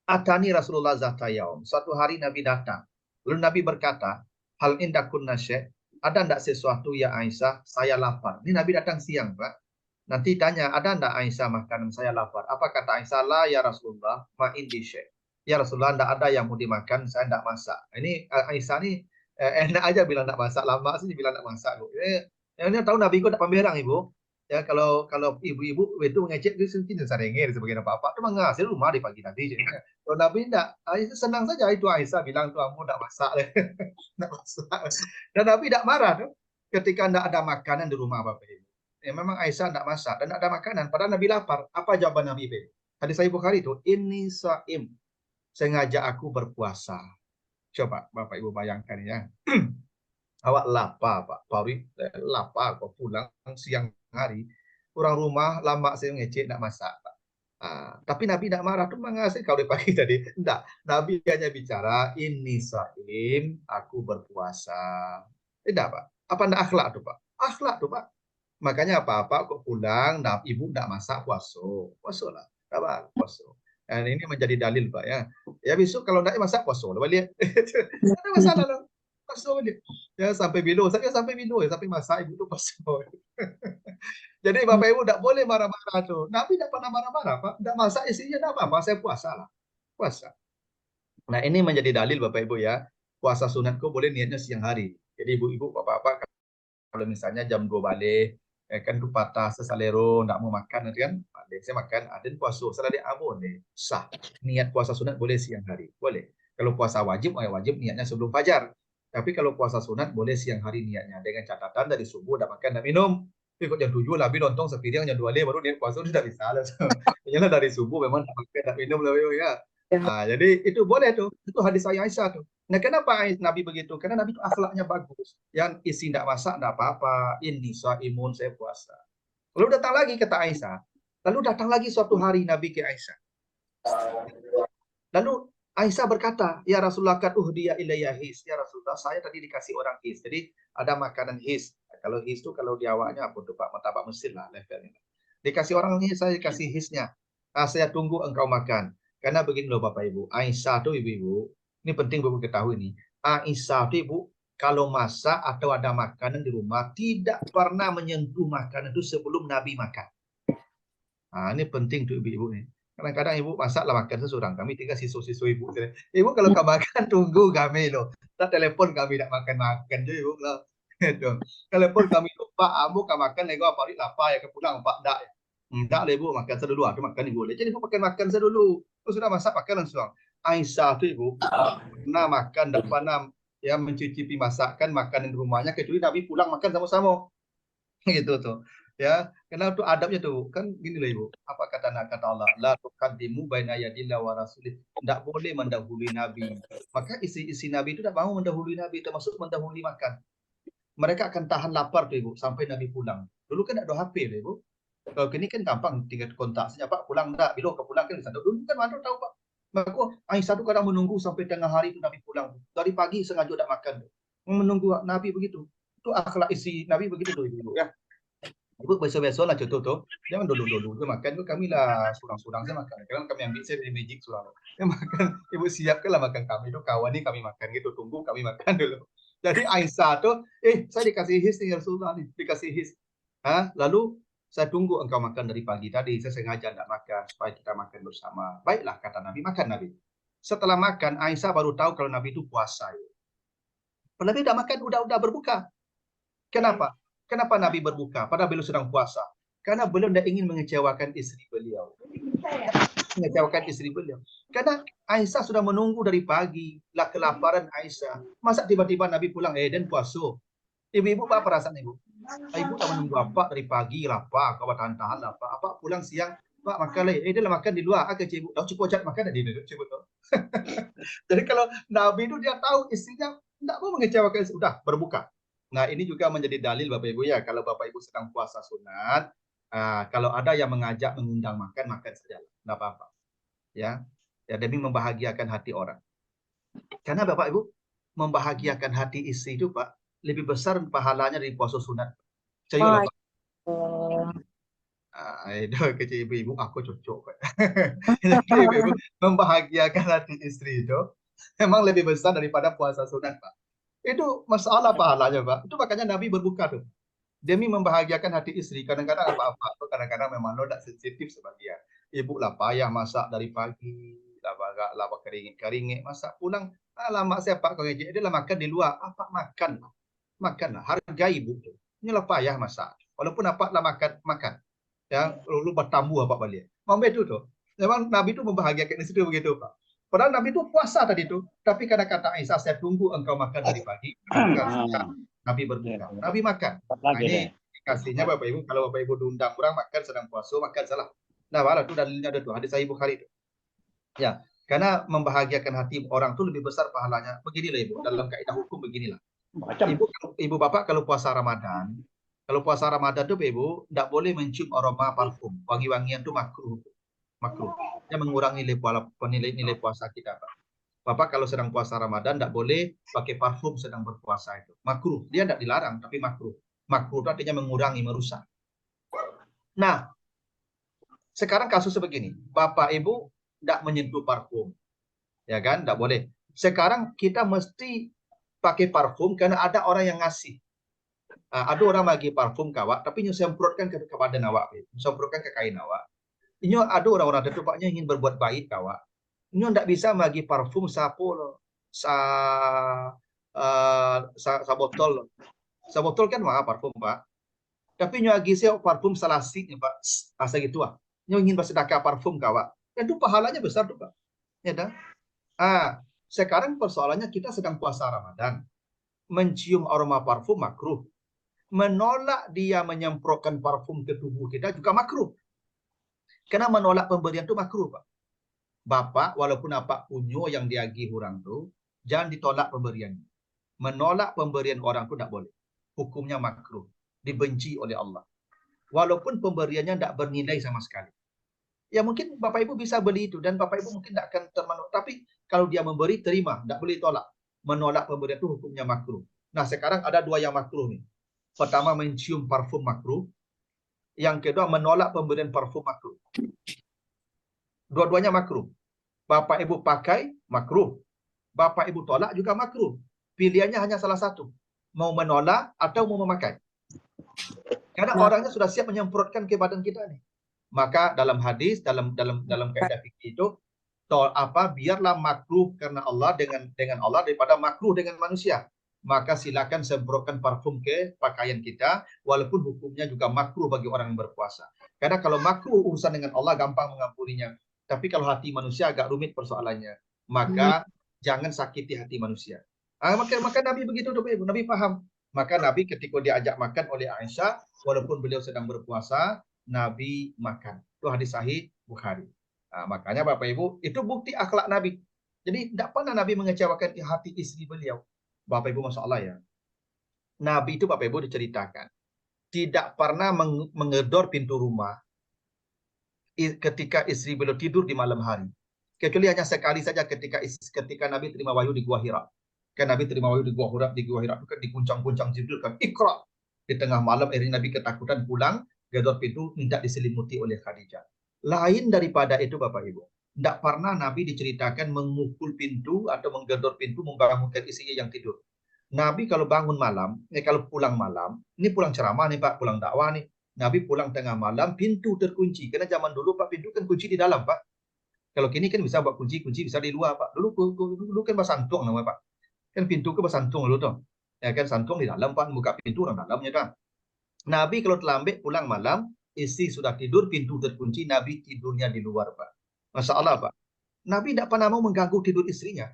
Atani Rasulullah zata yaum. Suatu hari Nabi datang. Lalu Nabi berkata, hal indakun nasyek, ada enggak sesuatu ya Aisyah, saya lapar. Ini Nabi datang siang Pak. Nanti tanya, ada enggak Aisyah makanan, saya lapar. Apa kata Aisyah? La ya Rasulullah, ma indi syek. Ya Rasulullah, enggak ada yang mau dimakan, saya enggak masak. Ini Aisyah nih enak aja bilang enggak masak, lama sih bilang enggak masak. Ini tahu Nabi kok enggak pemberang Ibu. Ya kalau ibu-ibu itu mengecek dia sendiri sarengir sebagai apa-apa, itu menghasil rumah di pagi nanti. Kalau Nabi enggak, Aisyah senang saja itu Aisyah bilang tuh kamu enggak masak. Enggak masak. Dan Nabi enggak marah tuh ketika enggak ada makanan di rumah Bapak Ibu. Ya, memang Aisyah enggak masak dan enggak ada makanan, padahal Nabi lapar. Apa jawaban Nabi Ibu? Hadis Sahih Bukhari itu, ini saim. Sengaja aku berpuasa. Coba Bapak Ibu bayangkan ya. Awak lapar Pak, Pauri lapar kok pulang siang hari. Orang rumah lama saya ngecek nak masak Pak. Tapi Nabi tidak marah tuh mengasih kalau di pagi tadi. Enggak, Nabi hanya bicara ini saim, aku berpuasa. Tidak Pak. Apa enggak akhlak tuh Pak? Akhlak tuh Pak. Makanya apa-apa kok pulang, ibu enggak masak puasa. Puasa lah. Tidak puasa. Dan ini menjadi dalil Pak ya. Ya besok kalau enggak masak puasa lah balik. Ada masalah lah. Puasa balik. Ya sampai bilo, saya sampai bilo ya, sampai masak ibu tuh puasa. Jadi Bapak Ibu tidak boleh marah-marah tuh. Nabi tidak pernah marah-marah Pak. Tidak masak isinya tidak apa-apa, saya puasa lah. Puasa. Nah ini menjadi dalil Bapak Ibu ya. Puasa sunatku boleh niatnya siang hari. Jadi ibu-ibu, bapak-bapak kalau misalnya jam 2 balik, kan tu patah sesalero, tidak mau makan nanti kan, saya makan, ada puasa, salah dia amun deh, sah. Niat puasa sunat boleh siang hari, boleh. Kalau puasa wajib, wajib niatnya sebelum fajar. Tapi kalau puasa sunat boleh siang hari niatnya, dengan catatan dari subuh tidak makan, tidak minum. Ikut jam 7 lah, habis lontong sepiring jam 2 baru niat puasa sudah bisa lah. Yalah dari subuh memang tidak makan, tidak minum lah ya. Jadi itu boleh tuh, itu hadis Aisyah tuh. Nah kenapa Nabi begitu? Karena Nabi itu akhlaknya bagus. Yang isi tidak masak tidak apa-apa. Ini imun saya puasa. Lalu datang lagi kata Aisyah. Lalu datang lagi suatu hari Nabi ke Aisyah. Lalu Aisyah berkata, ya Rasulullah kad uhdiya ilayya his. Ya Rasulullah saya tadi dikasih orang his. Jadi ada makanan his. Kalau his itu kalau di awaknya apa tuh Pak? Martabak Mesir lah levelnya. Dikasih orang his, saya kasih hisnya. Saya tunggu engkau makan. Karena begini loh Bapak Ibu, Aisyah tuh ibu-ibu, ini penting Bapak ketahui nih. Aisyah tuh ibu, kalau masak atau ada makanan di rumah, tidak pernah menyentuh makanan itu sebelum Nabi makan. Ini penting tuh ibu-ibu nih. Kadang-kadang ibu masaklah makan seseorang, kami tinggal sisu-sisu ibu. Ibu kalau kamu makan, tunggu kami loh. Tak telepon kami, tak makan-makan je ibu. Telepon kami, Pak, kamu makan, nego apa hari lapar ya, ke pulang, Pak, tak ya. Tak boleh ibu makan saya dulu, makan ibu boleh. Jadi ibu makan saya dulu. Sudah masak makan langsung. Aisyah tu ibu pernah makan, tak pernah ya mencicipi masakan makanan di rumahnya kecuali Nabi pulang makan sama-sama. Gitu tuh. Ya, karena itu adabnya tuh kan gini lah Ibu. Apa kata Allah? La tuqaddimu baina yadillah wa rasulih. Tidak boleh mendahului Nabi. Maka isi Nabi itu tidak mau mendahului Nabi, termasuk mendahului makan. Mereka akan tahan lapar tuh Ibu sampai Nabi pulang. Dulu kan ada HP tuh Ibu. Kalau kini kan gampang tinggal kontak saja Pak pulang enggak, bila ke pulang kan di sana. Dulu kan mana tahu Pak. Maka Aisyah tuh kadang menunggu sampai tengah hari itu Nabi pulang. Dari pagi sengaja tidak makan. Menunggu Nabi begitu. Itu akhlak isi Nabi begitu tuh Ibu ya. Ibu biasa-biasa lah contoh tuh. Jangan dulu-dulu tu makan tu kami lah surang-surang saya makan. Kadang kami ambil saya dari magic surang. Dia makan, Ibu siapkan lah makan kami tu kawan ni kami makan gitu. Tunggu kami makan dulu. Jadi Aisyah tu, saya dikasih his ni Rasulullah ni, dikasih his. Lalu saya tunggu engkau makan dari pagi tadi. Saya sengaja tidak makan supaya kita makan bersama. Baiklah kata Nabi, makan Nabi. Setelah makan, Aisyah baru tahu kalau Nabi itu puasa. Nabi udah makan, udah berbuka. Kenapa? Kenapa Nabi berbuka? Padahal beliau sedang puasa. Karena beliau tidak ingin mengecewakan istri beliau. Mengecewakan istri beliau. Karena Aisyah sudah menunggu dari pagi. Lah kelaparan Aisyah. Masa tiba-tiba Nabi pulang, dan puasa. Ibu-ibu apa perasaan ibu? Ibu tak menunggu apa dari pagi, lapar, kau tahan-tahan lapar. Apa pulang siang, Pak makan lagi. Dia lah makan di luar. Kecik ibu, cukup ajak makan di dulu. Jadi kalau Nabi itu dia tahu istrinya tidak mau mengecewakan, sudah berbuka. Nah, ini juga menjadi dalil Bapak Ibu ya, kalau Bapak Ibu sedang puasa sunat, kalau ada yang mengundang makan saja, tidak apa-apa. Ya, demi membahagiakan hati orang. Karena Bapak Ibu membahagiakan hati istri itu Pak, lebih besar pahalanya dari puasa sunat. Serius Pak. Itu kecil ibu-ibu aku cocok. Ibu membahagiakan hati istri itu memang lebih besar daripada puasa sunat Pak. Itu masalah pahalanya Pak. Itu makanya Nabi berbuka tuh. Demi membahagiakan hati istri. Kadang-kadang apa-apa. Kadang-kadang memang tidak sensitif sebagian. Ibu lah payah masak dari pagi. Lama keringit-keringit. Masak pulang. Lama saya Pak. Dia lah makan di luar. Apa makan? Makanlah. Hargai ibu tuh. Inilah payah masak. Walaupun apa lah makan. Ya, lalu bertambu apa balik. Memang itu tuh. Memang Nabi itu membahagiakan istri begitu Pak. Padahal Nabi itu puasa tadi itu. Tapi kadang kata Aisyah, saya tunggu engkau makan dari pagi. Nabi berbuka. Nabi makan. Nah, ini kasihnya Bapak Ibu. Kalau Bapak Ibu diundang orang makan sedang puasa, makan salah. Nah, malah itu dalilnya ada tuh. Hadis Sahih Bukhari itu. Ya, karena membahagiakan hati orang itu lebih besar pahalanya. Beginilah Ibu. Dalam kaidah hukum beginilah. Ibu Bapak kalau puasa Ramadan, itu Ibu, tidak boleh mencium aroma parfum. Wangi-wangian itu makruh. Dia mengurangi nilai puasa kita Pak. Bapak kalau sedang puasa Ramadan tidak boleh pakai parfum sedang berpuasa itu. Makruh. Dia tidak dilarang tapi makruh. Makruh itu artinya mengurangi, merusak. Nah, sekarang kasusnya begini. Bapak Ibu tidak menyentuh parfum. Ya kan? Tidak boleh. Sekarang kita mesti pakai parfum karena ada orang yang ngasih. Ada orang bagi parfum kawak tapi semprotkan ke badan awak. Semprotkan ke kain awak. Ini ada orang-orang tertupaknya ingin berbuat baik kawak. Ini tidak bisa bagi parfum sapul sa botol. Sa botol kan mah parfum Pak. Tapi nyo lagi saya parfum salasik Pak. Asa gitu ah. Nyo ingin bersedekah parfum kawak. Itu pahalanya besar tuh Pak. Ya dah. Sekarang persoalannya kita sedang puasa Ramadan. Mencium aroma parfum makruh. Menolak dia menyemprotkan parfum ke tubuh kita juga makruh. Karena menolak pemberian itu makruh, Pak. Bapak, walaupun apa punyo yang diagih orang itu, jangan ditolak pemberiannya. Menolak pemberian orang itu tidak boleh. Hukumnya makruh. Dibenci oleh Allah. Walaupun pemberiannya tidak bernilai sama sekali. Ya mungkin Bapak Ibu bisa beli itu, dan Bapak Ibu mungkin tidak akan termanut. Tapi kalau dia memberi, terima. Tidak boleh tolak. Menolak pemberian itu hukumnya makruh. Nah sekarang ada dua yang makruh nih. Pertama mencium parfum makruh. Yang kedua menolak pemberian parfum makruh. Dua-duanya makruh. Bapak Ibu pakai makruh. Bapak Ibu tolak juga makruh. Pilihannya hanya salah satu. Mau menolak atau mau memakai. Karena orangnya sudah siap menyemprotkan ke badan kita nih. Maka dalam hadis, dalam kaidah fikih itu, biarlah makruh karena Allah dengan Allah daripada makruh dengan manusia. Maka silakan semprotkan parfum ke pakaian kita, walaupun hukumnya juga makruh bagi orang yang berpuasa. Karena kalau makruh urusan dengan Allah gampang mengampuninya. Tapi kalau hati manusia agak rumit persoalannya. Maka jangan sakiti hati manusia. Maka Nabi begitu, Nabi paham. Maka Nabi ketika diajak makan oleh Aisyah, walaupun beliau sedang berpuasa, Nabi makan. Itu hadis sahih Bukhari. Nah, makanya Bapak Ibu, itu bukti akhlak Nabi. Jadi tidak pernah Nabi mengecewakan hati istri beliau. Bapak Ibu, Masya Allah ya. Nabi itu Bapak Ibu diceritakan. Tidak pernah mengedor pintu rumah ketika istri beliau tidur di malam hari. Kecuali hanya sekali saja ketika Nabi terima wahyu di Gua Hira. Kan Nabi terima wahyu di Gua Hira itu kan diguncang-guncang Jibril kan, Iqra. Di tengah malam akhirnya Nabi ketakutan pulang, gedor pintu minta diselimuti oleh Khadijah. Lain daripada itu Bapak Ibu. Tidak pernah Nabi diceritakan memukul pintu atau menggedor pintu membangunkan istrinya yang tidur. Nabi kalau bangun malam, kalau pulang malam, ini pulang ceramah nih Pak, pulang dakwah nih. Nabi pulang tengah malam, pintu terkunci. Karena zaman dulu Pak, pintu kan kunci di dalam Pak. Kalau kini kan bisa buat kunci bisa di luar Pak. Dulu kan basantung namanya Pak. Kan pintu ke basantung dulu tuh. Ya kan santung di dalam Pak, buka pintu orang dalamnya kan. Nabi kalau terlambat pulang malam, istri sudah tidur, pintu terkunci, Nabi tidurnya di luar Pak. Masya Allah Pak. Nabi tidak pernah mau mengganggu tidur istrinya.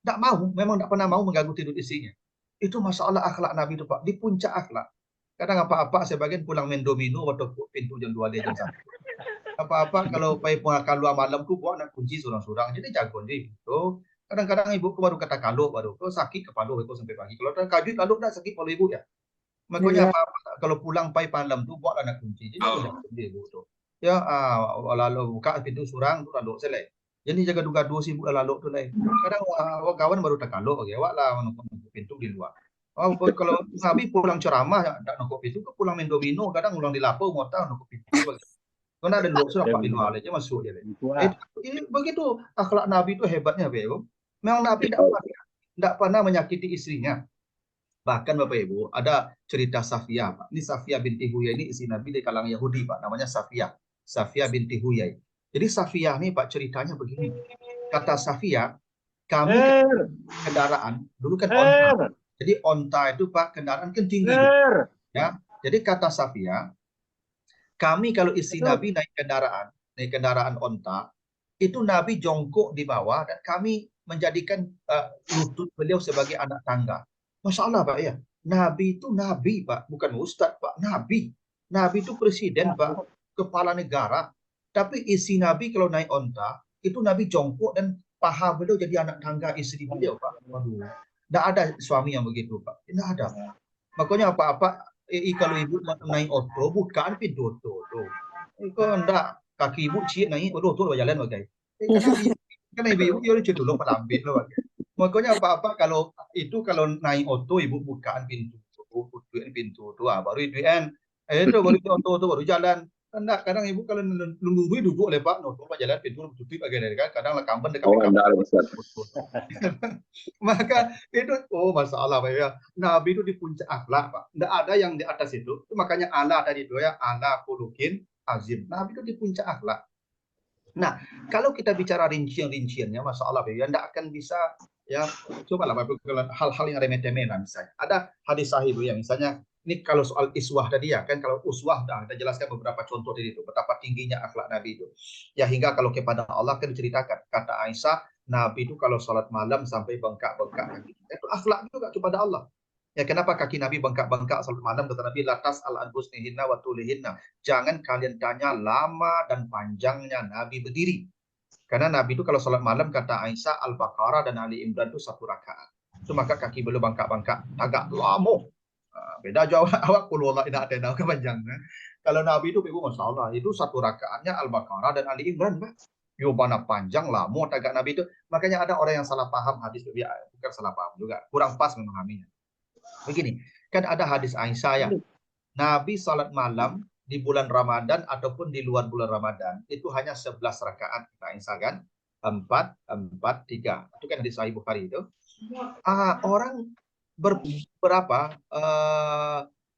Tidak mau, memang tidak pernah mau mengganggu tidur istrinya. Itu Masya Allah akhlak Nabi itu Pak, di puncak akhlak. Kadang apa-apa sebagian pulang main domino waktu pintu jam 2 jam 1. Apa-apa kalau keluar malam tuh buat nak kunci surang-surang. Jadi jago dia itu. Kadang-kadang ibu baru kata kalau baru sakit kepala itu sampai pagi. Kalau kajut kalau dah sakit kalau ibu ya. Makanya apa-apa kalau pulang pai malam tuh buat anak kunci. Jadi jago dia ibu tuh. Ya lalu buka pintu surang tuh lalu selesai. Jadi jaga duga dua sibuk lalu tuh lain. Kadang kawan baru tak kalau ya wak lah pintu di luar. Oh, kalau Nabi pulang ceramah tak nongkok pintu, pulang main domino, kadang ulang di lapo, motor nongkok pintu. Karena ada dua sudah Pak di luar aja masuk dia. Ini begitu akhlak Nabi itu hebatnya Bapak Ibu. Memang Nabi tidak pernah menyakiti istrinya. Bahkan Bapak Ibu ada cerita Safiyah Pak. Ini Safiyah binti Huyai ini istri Nabi di kalangan Yahudi Pak. Namanya Safiyah. Safiyah binti Huyai. Jadi Safiyah ini Pak ceritanya begini. Kata Safiyah, kami kendaraan dulu kan onta. Jadi onta itu Pak kendaraan kan tinggi. Ya. Jadi kata Safiyah, kami kalau istri Nabi naik kendaraan onta, itu Nabi jongkok di bawah dan kami menjadikan lutut beliau sebagai anak tangga. Masya Allah Pak ya. Nabi itu Nabi Pak, bukan Ustadz Pak. Nabi itu presiden Pak, kepala negara. Tapi istri Nabi kalau naik onta, itu Nabi jongkok dan paha beliau jadi anak tangga istri beliau Pak. Waduh. Tidak ada suami yang begitu Pak. Tidak ada. Makanya apa-apa kalau ibu naik oto bukan pintu oto tuh. Kalau enggak kaki ibu ciut naik oto jalan bagai. Karena ibu dia cerita dulu pelambit loh bagai. Makanya apa-apa kalau naik oto ibu bukaan pintu tuh baru ibuan itu baru oto baru jalan. Enggak, kadang ibu kalau nunggu duduk oleh Pak, nutup jalan pintu tutup bagian kan, kadang lekamban dekat. Maka itu masalah Pak ya. Nabi itu di puncak akhlak Pak. Tidak ada yang di atas itu. Makanya Allah tadi itu ya, Allah khuluqin azim. Nabi itu di puncak akhlak. Nah, kalau kita bicara rincian-rinciannya, masalah Pak ya, tidak akan bisa ya. Coba lah Bapak hal-hal yang remeh-temeh lah misalnya. Ada hadis sahih ya, misalnya ini kalau soal iswah tadi ya kan, kalau uswah dah kita jelaskan beberapa contoh dari itu betapa tingginya akhlak Nabi itu ya, hingga kalau kepada Allah kan diceritakan kata Aisyah Nabi itu kalau sholat malam sampai bengkak-bengkak kaki itu akhlak juga kepada Allah ya. Kenapa kaki Nabi bengkak-bengkak sholat malam? Kata Nabi latas al-anbusnihinna wa tulihinna, jangan kalian tanya lama dan panjangnya Nabi berdiri, karena Nabi itu kalau sholat malam kata Aisyah Al-Baqarah dan Ali Imran itu 1 rakaat itu, maka kaki beliau bengkak-bengkak agak lama. Beda jauh awak puluh Allah tidak ada kepanjangan. Kalau Nabi itu ibu masalah itu 1 rakaatnya Al-Baqarah dan Ali Imran Pak. Yo mana panjang lama agak Nabi itu. Makanya ada orang yang salah paham hadis itu, ya, bukan salah paham juga, kurang pas memahaminya. Begini, kan ada hadis Aisyah ya. Nabi salat malam di bulan Ramadan ataupun di luar bulan Ramadan itu hanya 11 rakaat kata Aisyah kan. 4 4 3. Itu kan hadis Sahih Bukhari itu. Orang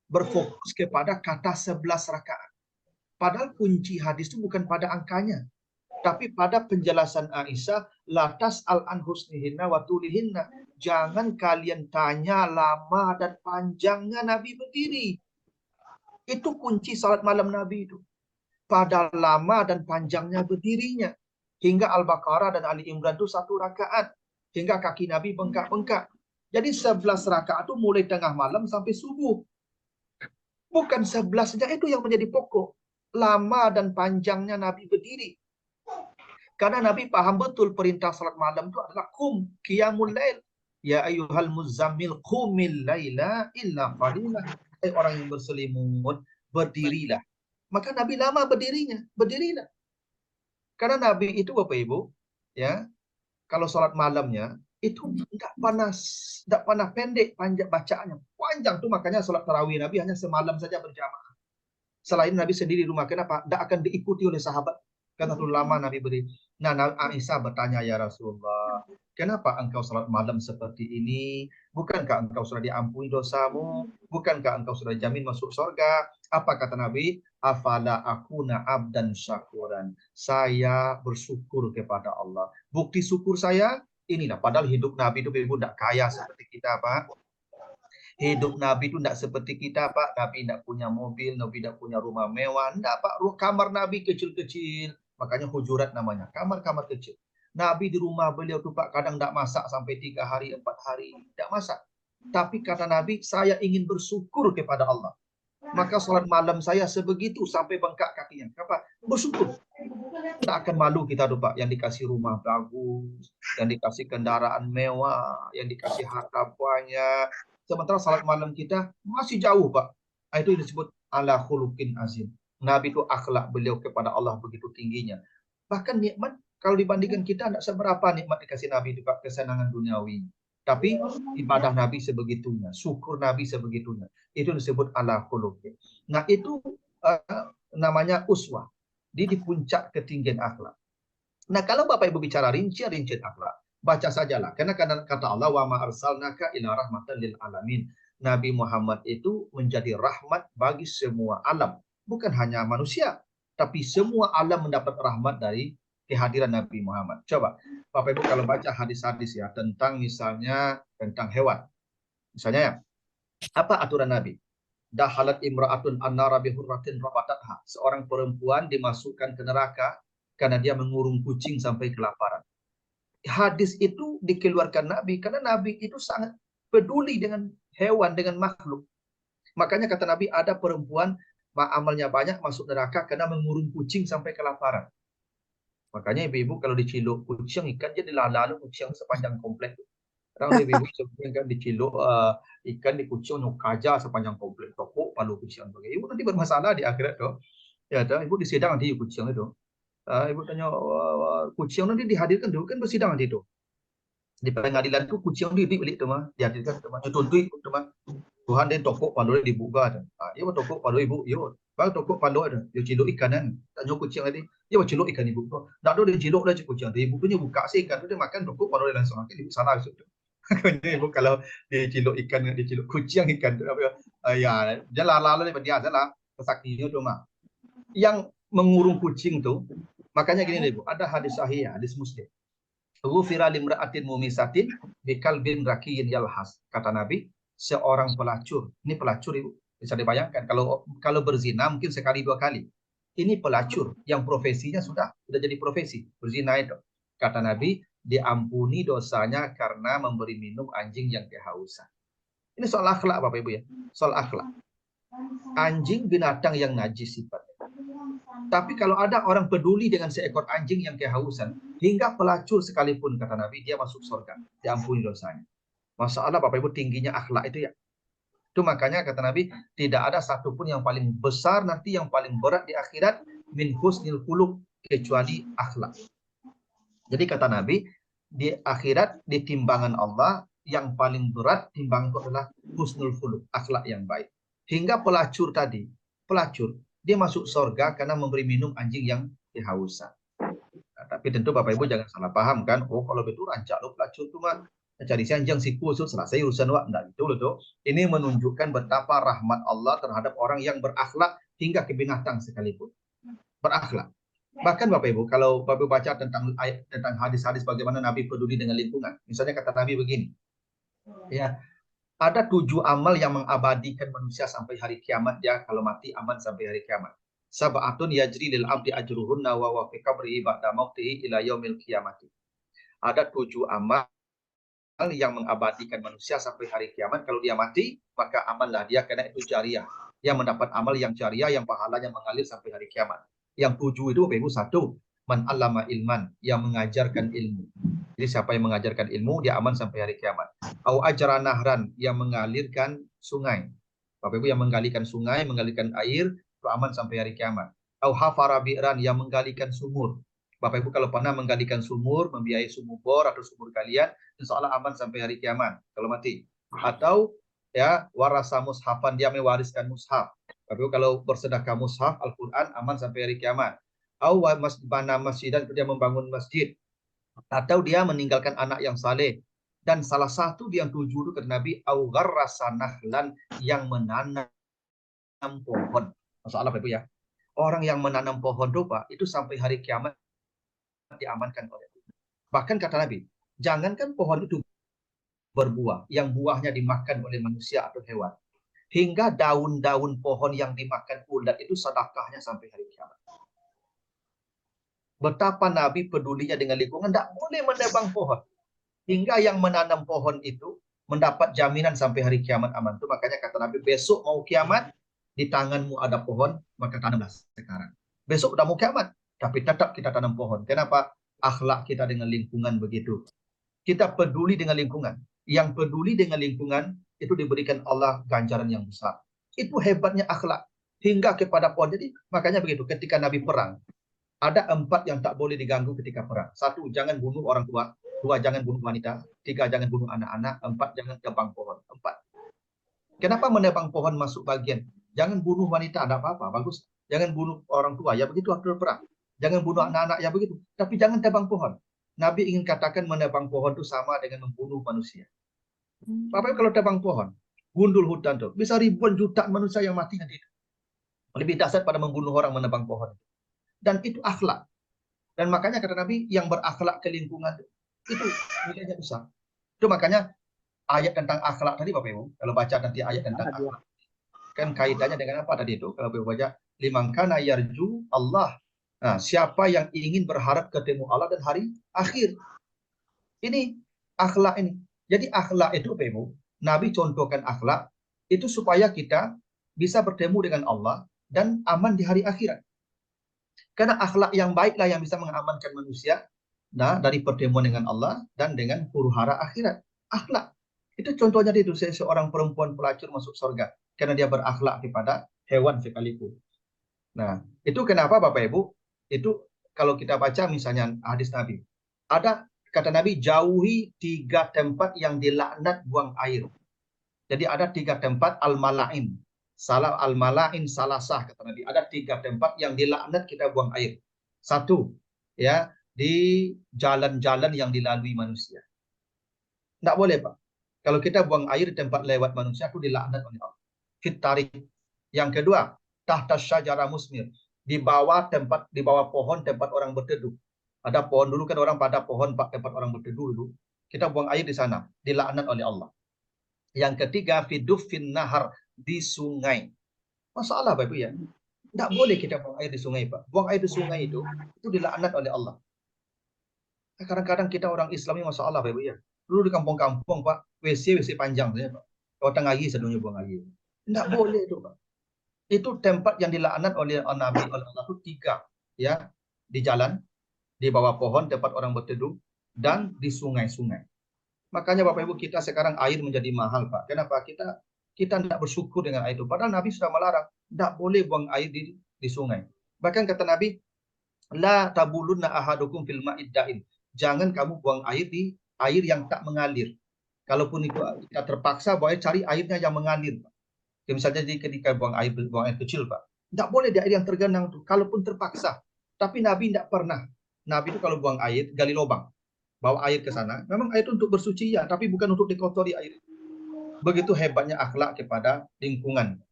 berfokus kepada kata 11 rakaat. Padahal kunci hadis itu bukan pada angkanya, tapi pada penjelasan Aisyah, latas al-anhusnihinna wa tulihinna. Jangan kalian tanya lama dan panjangnya Nabi berdiri. Itu kunci salat malam Nabi itu. Pada lama dan panjangnya berdirinya. Hingga Al-Baqarah dan Ali Imran itu 1 rakaat. Hingga kaki Nabi bengkak-bengkak. Jadi 11 rakaat itu mulai tengah malam sampai subuh. Bukan 11-nya itu yang menjadi pokok. Lama dan panjangnya Nabi berdiri. Karena Nabi paham betul perintah salat malam itu adalah qiyamul lail. Ya ayyuhal muzammil qumil laila illa qalila. Orang yang berselimut, berdirilah. Maka Nabi lama berdirilah. Karena Nabi itu Bapak Ibu, ya, kalau sholat malamnya itu tidak pernah pendek panjang bacaannya. Panjang tuh makanya sholat tarawih Nabi hanya semalam saja berjamaah. Selain Nabi sendiri di rumah, kenapa? Tidak akan diikuti oleh sahabat. Karena terlalu lama Nabi berdiri. Nah, Aisyah bertanya, ya Rasulullah, kenapa engkau salat malam seperti ini? Bukankah engkau sudah diampuni dosamu? Bukankah engkau sudah dijamin masuk surga? Apa kata Nabi? Afala akuna abdan syakuran. Saya bersyukur kepada Allah. Bukti syukur saya, inilah. Padahal hidup Nabi itu ibu tidak kaya seperti kita, Pak. Hidup Nabi itu tidak seperti kita, Pak. Nabi tidak punya mobil, Nabi tidak punya rumah mewah. Tidak, Pak. Kamar Nabi kecil-kecil. Makanya hujurat namanya, kamar-kamar kecil. Nabi di rumah beliau tuh Pak kadang tidak masak sampai 3 hari, 4 hari. Tidak masak. Tapi kata Nabi, saya ingin bersyukur kepada Allah. Maka sholat malam saya sebegitu sampai bengkak kakinya. Kenapa? Bersyukur. Tidak akan malu kita tuh Pak, yang dikasih rumah bagus, yang dikasih kendaraan mewah, yang dikasih harta banyak. Sementara salat malam kita masih jauh Pak. Itu yang disebut ala khuluqin azim. Nabi itu akhlak beliau kepada Allah begitu tingginya. Bahkan nikmat kalau dibandingkan kita tidak seberapa nikmat dikasih Nabi itu Pak, kesenangan duniawi. Tapi ibadah Nabi sebegitunya, syukur Nabi sebegitunya. Itu disebut ala khuluqin. Nah itu namanya uswah. Di puncak ketinggian akhlak. Nah kalau Bapak Ibu bicara rincian-rincian akhlak, baca sajalah. Karena kata Allah, wa ma arsalnaka ila rahmatan lil alamin. Nabi Muhammad itu menjadi rahmat bagi semua alam. Bukan hanya manusia, tapi semua alam mendapat rahmat dari kehadiran Nabi Muhammad. Coba, Bapak Ibu kalau baca hadis-hadis ya, tentang misalnya tentang hewan. Misalnya ya, apa aturan Nabi? Dahalat imra'atun annara bihurratin rabatatha. Seorang perempuan dimasukkan ke neraka karena dia mengurung kucing sampai kelaparan. Hadis itu dikeluarkan Nabi karena Nabi itu sangat peduli dengan hewan, dengan makhluk. Makanya kata Nabi, ada perempuan amalnya banyak masuk neraka karena mengurung kucing sampai kelaparan. Makanya ibu-ibu kalau diciluk kucing ikan, dia dilalu kucing sepanjang komplek. Orang ibu-ibu kan diciluk ikan di kucing kaja sepanjang komplek. Tokok palu kucing. Ibu nanti bermasalah di akhirat tuh. Ya, ibu disidang nanti kucing itu. Ibu tanya kucing nanti dihadirkan dulu kan bersidang nanti itu. Di pengadilan itu kucing dibalik tuh mah, dihadirkan tuh mah, tuntui tuh mah. Tuhan dan tokok palu dibuka ada. Iya tokok palu ibu, iya. Bang tokok palu ada. Dia ciluk ikanan, tanya kucing tadi. Iya ciluk ikan ibu. Nak ada dia ciluk dah kucing. Ibu punya buka sih ikan tu dia makan tokok palu dia langsung makan ibu salah itu. Ibu kalau dia ciluk ikan, dia ciluk kucing ikan tu apa? Ya, dia lalu dia adalah kesaktiannya tu mah. Yang mengurung kucing tu, makanya gini ibu, ada hadis sahih, hadis Muslim. Ghufira limra'atin mumisatin bikalbin rakiyin yalhas. Kata Nabi, seorang pelacur. Ini pelacur ibu, bisa dibayangkan kalau berzina mungkin sekali 2 kali. Ini pelacur yang profesinya sudah jadi profesi berzina itu. Kata Nabi, diampuni dosanya karena memberi minum anjing yang kehausan. Ini soal akhlak Bapak Ibu ya, soal akhlak. Anjing binatang yang najis sifatnya. Tapi kalau ada orang peduli dengan seekor anjing yang kehausan, hingga pelacur sekalipun kata Nabi, dia masuk surga, diampuni dosanya. Masalah Bapak Ibu tingginya akhlak itu ya. Itu makanya kata Nabi, tidak ada satupun yang paling besar nanti, yang paling berat di akhirat, min husnil khuluq, kecuali akhlak. Jadi kata Nabi, di akhirat, di timbangan Allah, yang paling berat timbangan itu adalah husnul khuluq, akhlak yang baik. Hingga pelacur tadi, pelacur, dia masuk surga karena memberi minum anjing yang kehausan. Nah, tapi tentu Bapak Ibu jangan salah paham kan. Oh kalau betul rancak lo pelacur itu mah cari si anjing siku itu selesai urusan wak. Enggak itu loh tuh. Ini menunjukkan betapa rahmat Allah terhadap orang yang berakhlak hingga ke binatang sekalipun. Berakhlak. Bahkan Bapak Ibu kalau Bapak Ibu baca tentang hadis-hadis bagaimana Nabi peduli dengan lingkungan. Misalnya kata Nabi begini. Ya, ada 7 amal yang mengabadikan manusia sampai hari kiamat, ya kalau mati aman sampai hari kiamat. Sab'atun yajri lil abdi ajruhunna wa fi qabrihi ba'da mautihi ila yaumil qiyamati. Ada 7 amal yang mengabadikan manusia sampai hari kiamat. Kalau dia mati, maka amallah dia, karena itu jariah. Dia mendapat amal yang jariah, yang pahalanya mengalir sampai hari kiamat. Yang 7 itu, Bapak Ibu, 1, man allama ilman, yang mengajarkan ilmu. Jadi siapa yang mengajarkan ilmu, dia aman sampai hari kiamat. Au ajra nahran, yang mengalirkan sungai. Bapak Ibu, yang menggalikan sungai, mengalirkan air, itu aman sampai hari kiamat. Au hafara bi'ran, yang menggalikan sumur. Bapak Ibu kalau pernah menggalikan sumur, membiayai sumur bor atau sumur kalian, insya Allah aman sampai hari kiamat kalau mati. Atau ya warasa mushafan, dia mewariskan mushaf. Bapak Ibu kalau bersedekah mushaf Al-Quran, aman sampai hari kiamat. Au bana masjidan, dia membangun masjid. Atau dia meninggalkan anak yang saleh. Dan salah satu yang 7 itu kata Nabi, au gharrasa nahlan, yang menanam pohon. Masya Allah Bapak Ibu ya. Orang yang menanam pohon itu Pak, itu sampai hari kiamat diamankan oleh Allah. Bahkan kata Nabi, jangankan pohon itu berbuah, yang buahnya dimakan oleh manusia atau hewan. Hingga daun-daun pohon yang dimakan ulat itu sedekahnya sampai hari kiamat. Betapa Nabi pedulinya dengan lingkungan, tidak boleh menebang pohon. Hingga yang menanam pohon itu mendapat jaminan sampai hari kiamat aman. Itu makanya kata Nabi, besok mau kiamat, di tanganmu ada pohon, maka tanamlah sekarang. Besok udah mau kiamat, tapi tetap kita tanam pohon. Kenapa? Akhlak kita dengan lingkungan begitu. Kita peduli dengan lingkungan. Yang peduli dengan lingkungan, itu diberikan Allah ganjaran yang besar. Itu hebatnya akhlak. Hingga kepada pohon. Jadi makanya begitu, ketika Nabi perang, ada 4 yang tak boleh diganggu ketika perang. 1, jangan bunuh orang tua. 2, jangan bunuh wanita. 3, jangan bunuh anak-anak. 4, jangan tebang pohon. 4. Kenapa menebang pohon masuk bagian? Jangan bunuh wanita, tidak apa-apa, bagus. Jangan bunuh orang tua, ya begitu waktu perang. Jangan bunuh anak-anak, ya begitu. Tapi jangan tebang pohon. Nabi ingin katakan menebang pohon itu sama dengan membunuh manusia. Bapak kalau tebang pohon, gundul hutan tuh, bisa ribuan jutaan manusia yang mati nanti. Lebih dahsyat pada membunuh orang menebang pohon. Dan itu akhlak. Dan makanya kata Nabi, yang berakhlak ke lingkungan itu nilainya besar. Itu makanya ayat tentang akhlak tadi Bapak Ibu, kalau baca nanti ayat tentang akhlak, kan kaitannya dengan apa tadi itu? Kalau Bapak baca, liman kana yarju Allah. Nah, siapa yang ingin berharap ketemu Allah dan hari akhir. Ini akhlak ini. Jadi akhlak itu Bapak Ibu, Nabi contohkan akhlak itu supaya kita bisa bertemu dengan Allah dan aman di hari akhirat. Karena akhlak yang baiklah yang bisa mengamankan manusia dari pertemuan dengan Allah dan dengan huru-hara akhirat. Akhlak. Itu contohnya itu seorang perempuan pelacur masuk surga karena dia berakhlak kepada hewan sekalipun. Nah, itu kenapa Bapak Ibu? Itu kalau kita baca misalnya hadis Nabi. Ada kata Nabi, jauhi 3 tempat yang dilaknat buang air. Jadi ada 3 tempat al-mala'in. Salah al-mala'in salasah kata Nabi. Ada 3 tempat yang dilaknat kita buang air. 1, ya, di jalan-jalan yang dilalui manusia. Tidak boleh Pak. Kalau kita buang air di tempat lewat manusia, itu dilaknat oleh Allah. Fit tarik. Yang kedua, tahta syajara musmir. Di bawah pohon tempat orang berteduh. Ada pohon dulu kan orang pada pohon tempat orang berteduh dulu. Kita buang air di sana, dilaknat oleh Allah. Yang ketiga, fiduffin nahar, di sungai. Masalah Bapak Ibu ya. Tidak boleh kita buang air di sungai Pak. Buang air di sungai itu dilaknat oleh Allah. Kadang-kadang kita orang Islam ini masalah Bapak Ibu ya. Dulu di kampung-kampung Pak, WC panjang saja Pak. Kalau tengah lagi sedunia buang air. Tidak boleh itu Pak. Itu tempat yang dilaknat oleh Nabi Allah itu 3, ya, di jalan, di bawah pohon tempat orang berteduh, dan di sungai-sungai. Makanya Bapak Ibu kita sekarang air menjadi mahal Pak. Kenapa? Kita tidak bersyukur dengan air itu. Padahal Nabi sudah melarang, tidak boleh buang air di sungai. Bahkan kata Nabi, la tabulunna ahadukum fil ma'id da'in. Jangan kamu buang air di air yang tak mengalir. Kalaupun itu kita terpaksa buang air, cari airnya yang mengalir Pak. Misalnya ketika buang air kecil Pak, tidak boleh di air yang tergenang tuh, kalaupun terpaksa. Tapi Nabi tidak pernah. Nabi itu kalau buang air, gali lubang, bawa air ke sana. Memang air itu untuk bersuci ya, tapi bukan untuk dikotori air. Begitu hebatnya akhlak kepada lingkungan,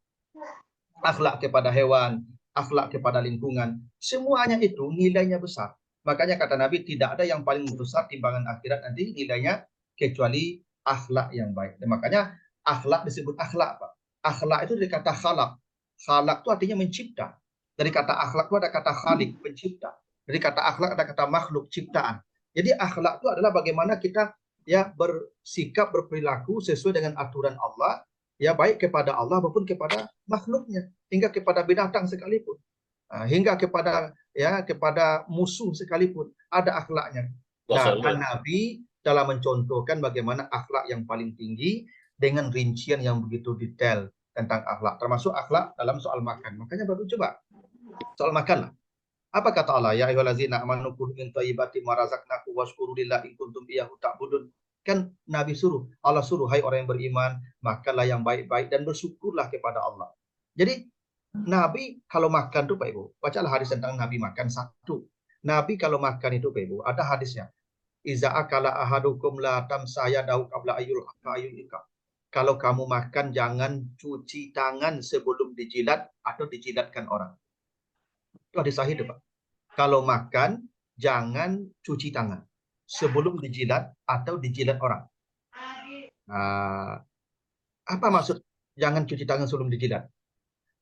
akhlak kepada hewan, akhlak kepada lingkungan. Semuanya itu nilainya besar. Makanya kata Nabi, tidak ada yang paling besar timbangan akhirat nanti nilainya kecuali akhlak yang baik. Dan makanya akhlak disebut akhlak Pak. Akhlak itu dari kata khalaq. Khalaq itu artinya mencipta. Dari kata akhlak itu ada kata khaliq, pencipta. Dari kata akhlak ada kata makhluk, ciptaan. Jadi akhlak itu adalah bagaimana kita ya bersikap berperilaku sesuai dengan aturan Allah, ya baik kepada Allah maupun kepada makhluknya, hingga kepada binatang sekalipun, hingga kepada musuh sekalipun ada akhlaknya. Nah, dan Nabi dalam mencontohkan bagaimana akhlak yang paling tinggi dengan rincian yang begitu detail tentang akhlak, termasuk akhlak dalam soal makan. Makanya baru coba soal makan lah. Apa kata Allah? Ya ayyuhallazina amanu kulu min thayyibati ma razaqnakum washkuru lillahi in kuntum iyyahu ta'budun. Kan Nabi suruh, Allah suruh, hai orang yang beriman, makanlah yang baik-baik dan bersyukurlah kepada Allah. Jadi Nabi kalau makan tuh Pak Ibu, bacalah hadis tentang Nabi makan satu. Nabi kalau makan itu Pak Ibu, ada hadisnya. Iza akala ahadukum la tamsaya dahu qabla ayul ikam. Kalau kamu makan jangan cuci tangan sebelum dijilat atau dijilatkan orang. Itu hadis sahih Pak. Kalau makan jangan cuci tangan sebelum dijilat atau dijilat orang. Nah, apa maksud jangan cuci tangan sebelum dijilat?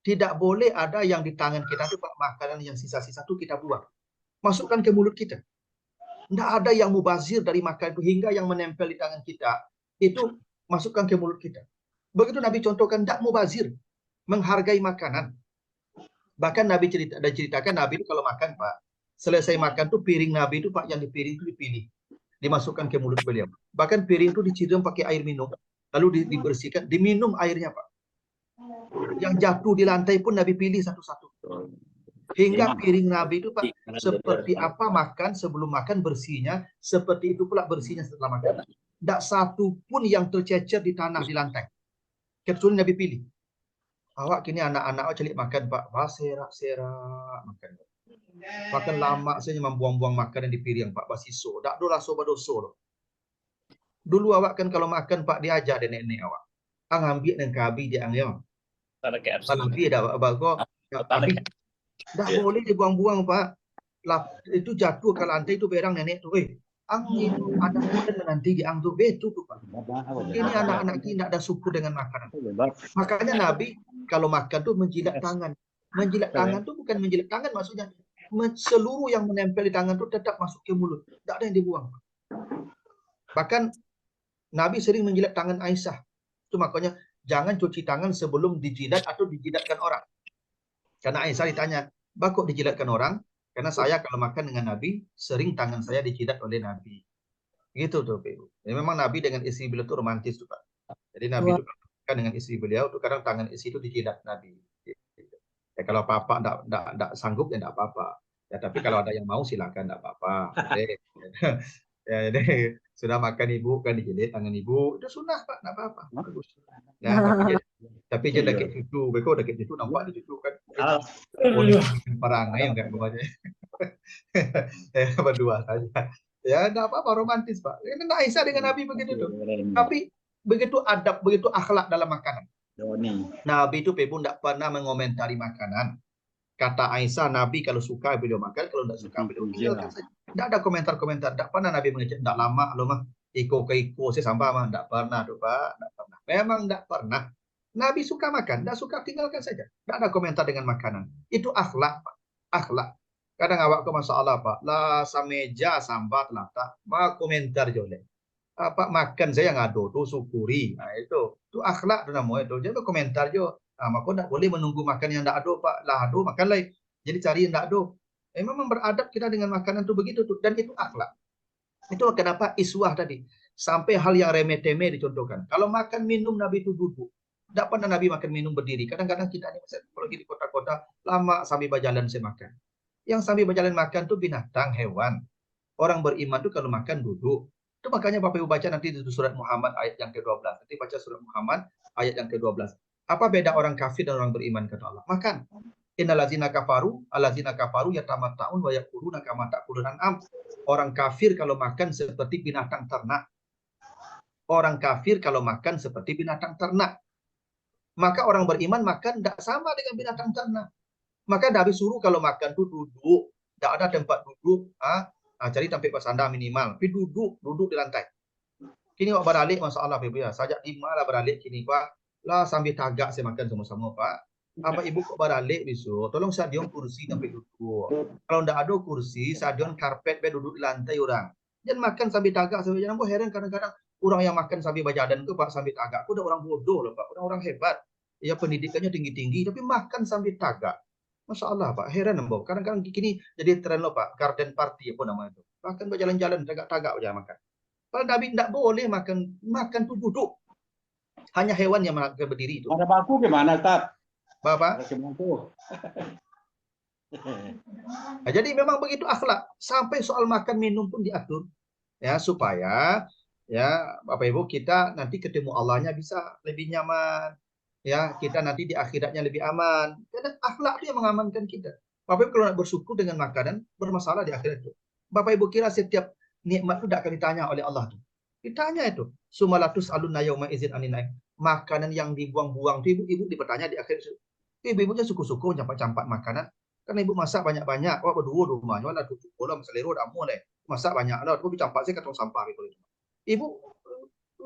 Tidak boleh ada yang di tangan kita itu Pak, makanan yang sisa-sisa itu kita buang. Masukkan ke mulut kita. Tidak ada yang mubazir dari makan itu, hingga yang menempel di tangan kita itu masukkan ke mulut kita. Begitu Nabi contohkan, tidak mubazir, menghargai makanan. Bahkan Nabi ceritakan Nabi itu kalau makan Pak, selesai makan tuh piring Nabi itu Pak, yang di piring itu dipilih, dimasukkan ke mulut beliau. Bahkan piring itu dicium pakai air minum, lalu dibersihkan, diminum airnya Pak. Yang jatuh di lantai pun Nabi pilih satu-satu. Hingga piring Nabi itu Pak, seperti apa makan sebelum makan bersihnya, seperti itu pula bersihnya setelah makan. Tidak satu pun yang tercecer di tanah di lantai. Kecuali Nabi pilih. Awak kini anak-anak celik makan Pak, serak-serak makan. Bahkan lama saya membuang-buang makanan di piring Pak, basiso. Tak do laso badoso. Dulu awak kan kalau makan Pak diajar dan nenek awak. Ambil dan kabi dia angyo. Tapi dah bago. Tapi dah boleh dibuang-buang Pak. Itu jatuh ke lantai itu berang nenek tu. Itu ada dan nanti di ang tu betul tu Pak. Ini anak-anak kita tidak ada syukur dengan makanan. Makanya Nabi kalau makan tuh menjilat tangan. Menjilat tangan tuh bukan menjilat tangan, maksudnya seluruh yang menempel di tangan tuh tetap masuk ke mulut. Tidak ada yang dibuang. Bahkan Nabi sering menjilat tangan Aisyah. Itu makanya jangan cuci tangan sebelum dijilat atau dijilatkan orang. Karena Aisyah ditanya, "Kok dijilatkan orang?" Karena saya kalau makan dengan Nabi, sering tangan saya dijilat oleh Nabi. Gitu tuh, Ibu. Ya, memang Nabi dengan istri beliau itu romantis tuh, Pak. Jadi Nabi itu kan dengan istri beliau tuh kadang tangan istri itu dijilat Nabi. Ya kalau Papa enggak sanggup ya enggak apa-apa. Ya tapi kalau ada yang mau silakan enggak apa-apa. Jadi sudah makan Ibu kan dijilid tangan Ibu, itu sunnah Pak, enggak apa-apa. Bagus. Nah, tapi dia dekat cucu, beko dekat cucu nampak di cucu kan. Boleh perangai enggak bawahnya. Berdua saja. Ya enggak apa-apa, romantis Pak. Ini Aisyah dengan Nabi begitu tuh. Tapi begitu adab, begitu akhlak dalam makanan. Nabi itu Ibu enggak pernah mengomentari makanan. Kata Aisyah, Nabi kalau suka beliau makan, kalau enggak suka beliau tinggalkan saja. Enggak ada komentar-komentar. Enggak pernah Nabi mengecek, enggak lama loh mah. Iko ke iko saya sampah mah enggak pernah tuh Pak, enggak pernah. Memang enggak pernah. Nabi suka makan, enggak suka tinggalkan saja. Enggak ada komentar dengan makanan. Itu akhlak Pak. Akhlak. Kadang awak ke masalah Pak, lah sameja sambat lata, ma komentar joleh. Apa makan saya ngado tuh syukuri. Nah itu akhlak tuh namanya itu. Jangan komentar jo. Maka tidak boleh menunggu makan yang tidak ada Pak. Lah ada makan lain. Jadi cari yang tidak ada. Memang beradab kita dengan makanan itu begitu tuh. Dan itu akhlak. Itu kenapa iswah tadi. Sampai hal yang remeh-temeh dicontohkan. Kalau makan minum Nabi itu duduk. Tidak pernah Nabi makan minum berdiri. Kadang-kadang kita kalau di kota-kota lama sambil berjalan saya makan. Yang sambil berjalan makan tuh binatang, hewan. Orang beriman tuh kalau makan duduk. Itu makanya Bapak Ibu baca nanti di surat Muhammad ayat yang ke-12. Nanti baca surat Muhammad ayat yang ke-12. Apa beda orang kafir dan orang beriman kata Allah? Makan. Innallazina kafaru yatamatta'un wa yaquluna kama ta'kulun an'am. Orang kafir kalau makan seperti binatang ternak. Orang kafir kalau makan seperti binatang ternak. Maka orang beriman makan tidak sama dengan binatang ternak. Maka Nabi suruh kalau makan tuh duduk. Tidak ada tempat duduk. Cari tempat bersandar minimal. Tapi duduk di lantai. Kini Pak beralik masalah Ibu ya. Sajak 5 lah beralik kini Pak. Lah sambil tagak saya makan sama-sama Pak. Apa Ibu kok beralik besok? Tolong sadion kursi sampai duduk. Kalau tidak ada kursi, sadion karpet duduk di lantai orang. Jangan makan sambil tagak sambil jalan. Aku heran kadang-kadang orang yang makan sambil bajadan tuh Pak sambil tagak. Aku udah orang bodoh loh Pak, orang-orang hebat. Ya pendidikannya tinggi-tinggi tapi makan sambil tagak. Masya Allah Pak, heran Mbak. Kadang-kadang gini jadi tren loh Pak, garden party apa namanya itu. Makan berjalan-jalan tagak-tagak aja makan. Kalau Nabi tidak boleh makan, makan tuh duduk. Hanya hewan yang makan berdiri itu. Ada bangku gimana, Tat? Bapak? Ada bangku. Nah, jadi memang begitu akhlak. Sampai soal makan minum pun diatur ya supaya ya Bapak Ibu kita nanti ketemu Allahnya bisa lebih nyaman. Ya, kita nanti di akhiratnya lebih aman. Karena akhlak itu yang mengamankan kita. Bapak Ibu kalau nak bersyukur dengan makanan bermasalah di akhirat itu. Bapak Ibu kira setiap nikmat itu tidak akan ditanya oleh Allah tuh. Ditanya itu. Sumalatus alun yauma izin aninaim. Makanan yang dibuang-buang itu ibu-ibu dipertanya di akhirat itu. Ibu-ibunya suku-suku campak-campak makanan. Karena ibu masak banyak-banyak, wah berdua rumahnya lah tujuh bola selero dah mulai masak banyak lah, aku campak sih katong sampah gitu. Ibu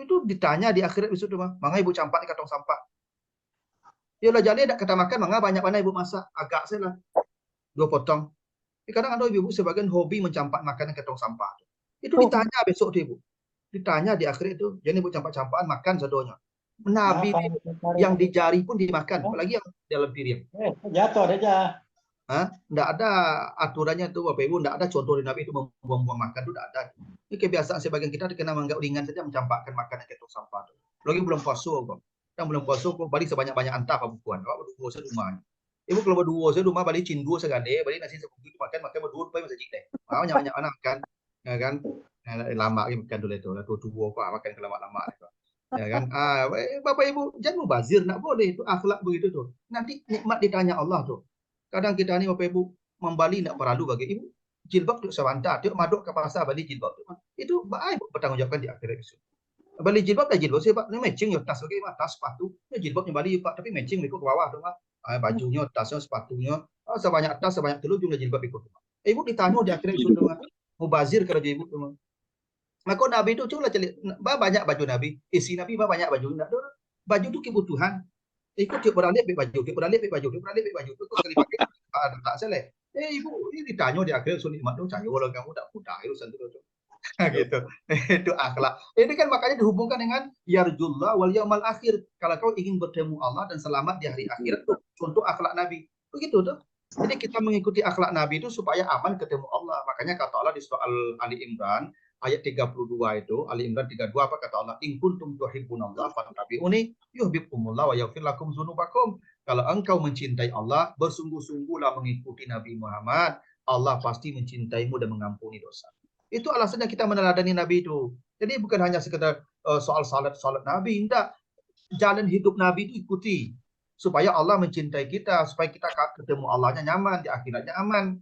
itu ditanya di akhirat itu mah, mangga ibu campak di katong sampah. Ya lah jadi ada kata makan, mangga banyak mana ibu masak, agak sih lah 2 potong. Kadang ada ibu sebagian hobi mencampak makanan katong sampah. Itu ditanya besok tuh ibu, ditanya di akhirat itu, jadi ibu campak-campakan makan sedonya. Nabi yang di jari pun dimakan, apalagi yang dalam piring. Jatuh aja. Nggak ada aturannya tuh Bapak Ibu, nggak ada contoh di Nabi itu membuang-buang makan itu nggak ada. Ini kebiasaan sebagian kita kena menganggap ringan saja mencampakkan makanan ke tong sampah. Lagi belum puasa kok. Yang belum puasa kok balik sebanyak-banyak antah apa bukuan. Kalau berdua saya rumah. Ibu kalau berdua saya rumah balik cindu segande, balik nasi sebungkus makan berdua supaya masih cite. Banyak-banyak anak kan, ya kan. Lama makan dulu itu, lalu dua apa makan kelama-lama ya kan. Bapak Ibu jangan mubazir, nggak boleh itu akhlak begitu tuh. Nanti nikmat ditanya Allah tuh. Kadang kita ni Bapak Ibu membali nak perlu bagi ibu jilbab tu sebentar, tu maduk ke pasar bali jilbab tu. Itu baik bertanggungjawabkan di akhirat itu. Bali jilbab dah jilbab sebab ni matching yo tas okey tas sepatu. Ni jilbabnya bali Pak tapi matching ikut ke bawah tu Pak. Bajunya, tasnya, sepatunya, sebanyak tas sebanyak telur jumlah jilbab ikut. Ibu ditanya di akhirat itu tu mubazir kalau ibu tu. Maka Nabi itu cuba cari banyak baju Nabi, isi Nabi banyak baju. Baju tu kebutuhan. Ikut tiup beralih baju, tiup beralih baju, tiup beralih baju. Itu sekali pakai tak salah. Ibu ini ditanya di akhir sunnah nikmat tu cahaya kalau kamu tak mudah urusan itu. Gitu. Itu akhlak. Ini kan makanya dihubungkan dengan yarjullah wal yaumal akhir. Kalau kau ingin bertemu Allah dan selamat di hari akhir itu contoh akhlak Nabi. Begitu tuh. Jadi kita mengikuti akhlak Nabi itu supaya aman ketemu Allah. Makanya kata Allah di surah Ali Imran ayat 32 itu, Ali Imran 32 apa kata Allah? In kuntum tuhibbunallaha fattabi'uni yuhibbukumullah wa yaghfir lakum dzunubakum. Kalau engkau mencintai Allah, bersungguh-sungguhlah mengikuti Nabi Muhammad, Allah pasti mencintaimu dan mengampuni dosa. Itu alasannya kita meneladani Nabi itu. Jadi bukan hanya sekedar soal salat Nabi, enggak. Jalan hidup Nabi itu ikuti supaya Allah mencintai kita, supaya kita ketemu Allahnya nyaman, di akhiratnya aman.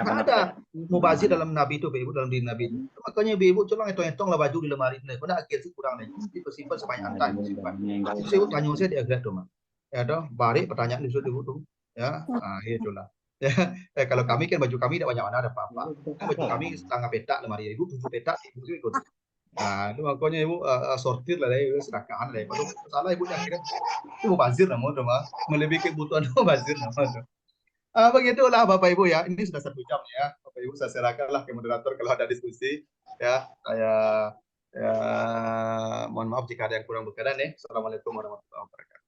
Ada mubazir dalam Nabi itu, ibu dalam diri Nabi itu. Makanya ibu coba hitung-hitung lah baju di lemari ini. Kau nak akhir sih kurang lagi. Simpan sebanyak antar simpan. Itu ibu tanya saya di akhirat tu mah. Ya dah, balik pertanyaan di ibu tu. Ya, itulah. Ya, kalau kami kan baju kami tidak banyak mana ada apa-apa. Baju kami setengah petak lemari ibu 7 petak ibu ikut. Itu makanya ibu sortir lah ibu sedekahan lah. Kalau salah ibu akhirnya itu mubazir namun melebihi kebutuhan mubazir namun. Begitulah Bapak Ibu ya. Ini sudah 1 jam ya. Bapak Ibu saya serahkanlah ke moderator kalau ada diskusi ya. Saya mohon maaf jika ada yang kurang berkenan ya. Assalamualaikum warahmatullahi wabarakatuh.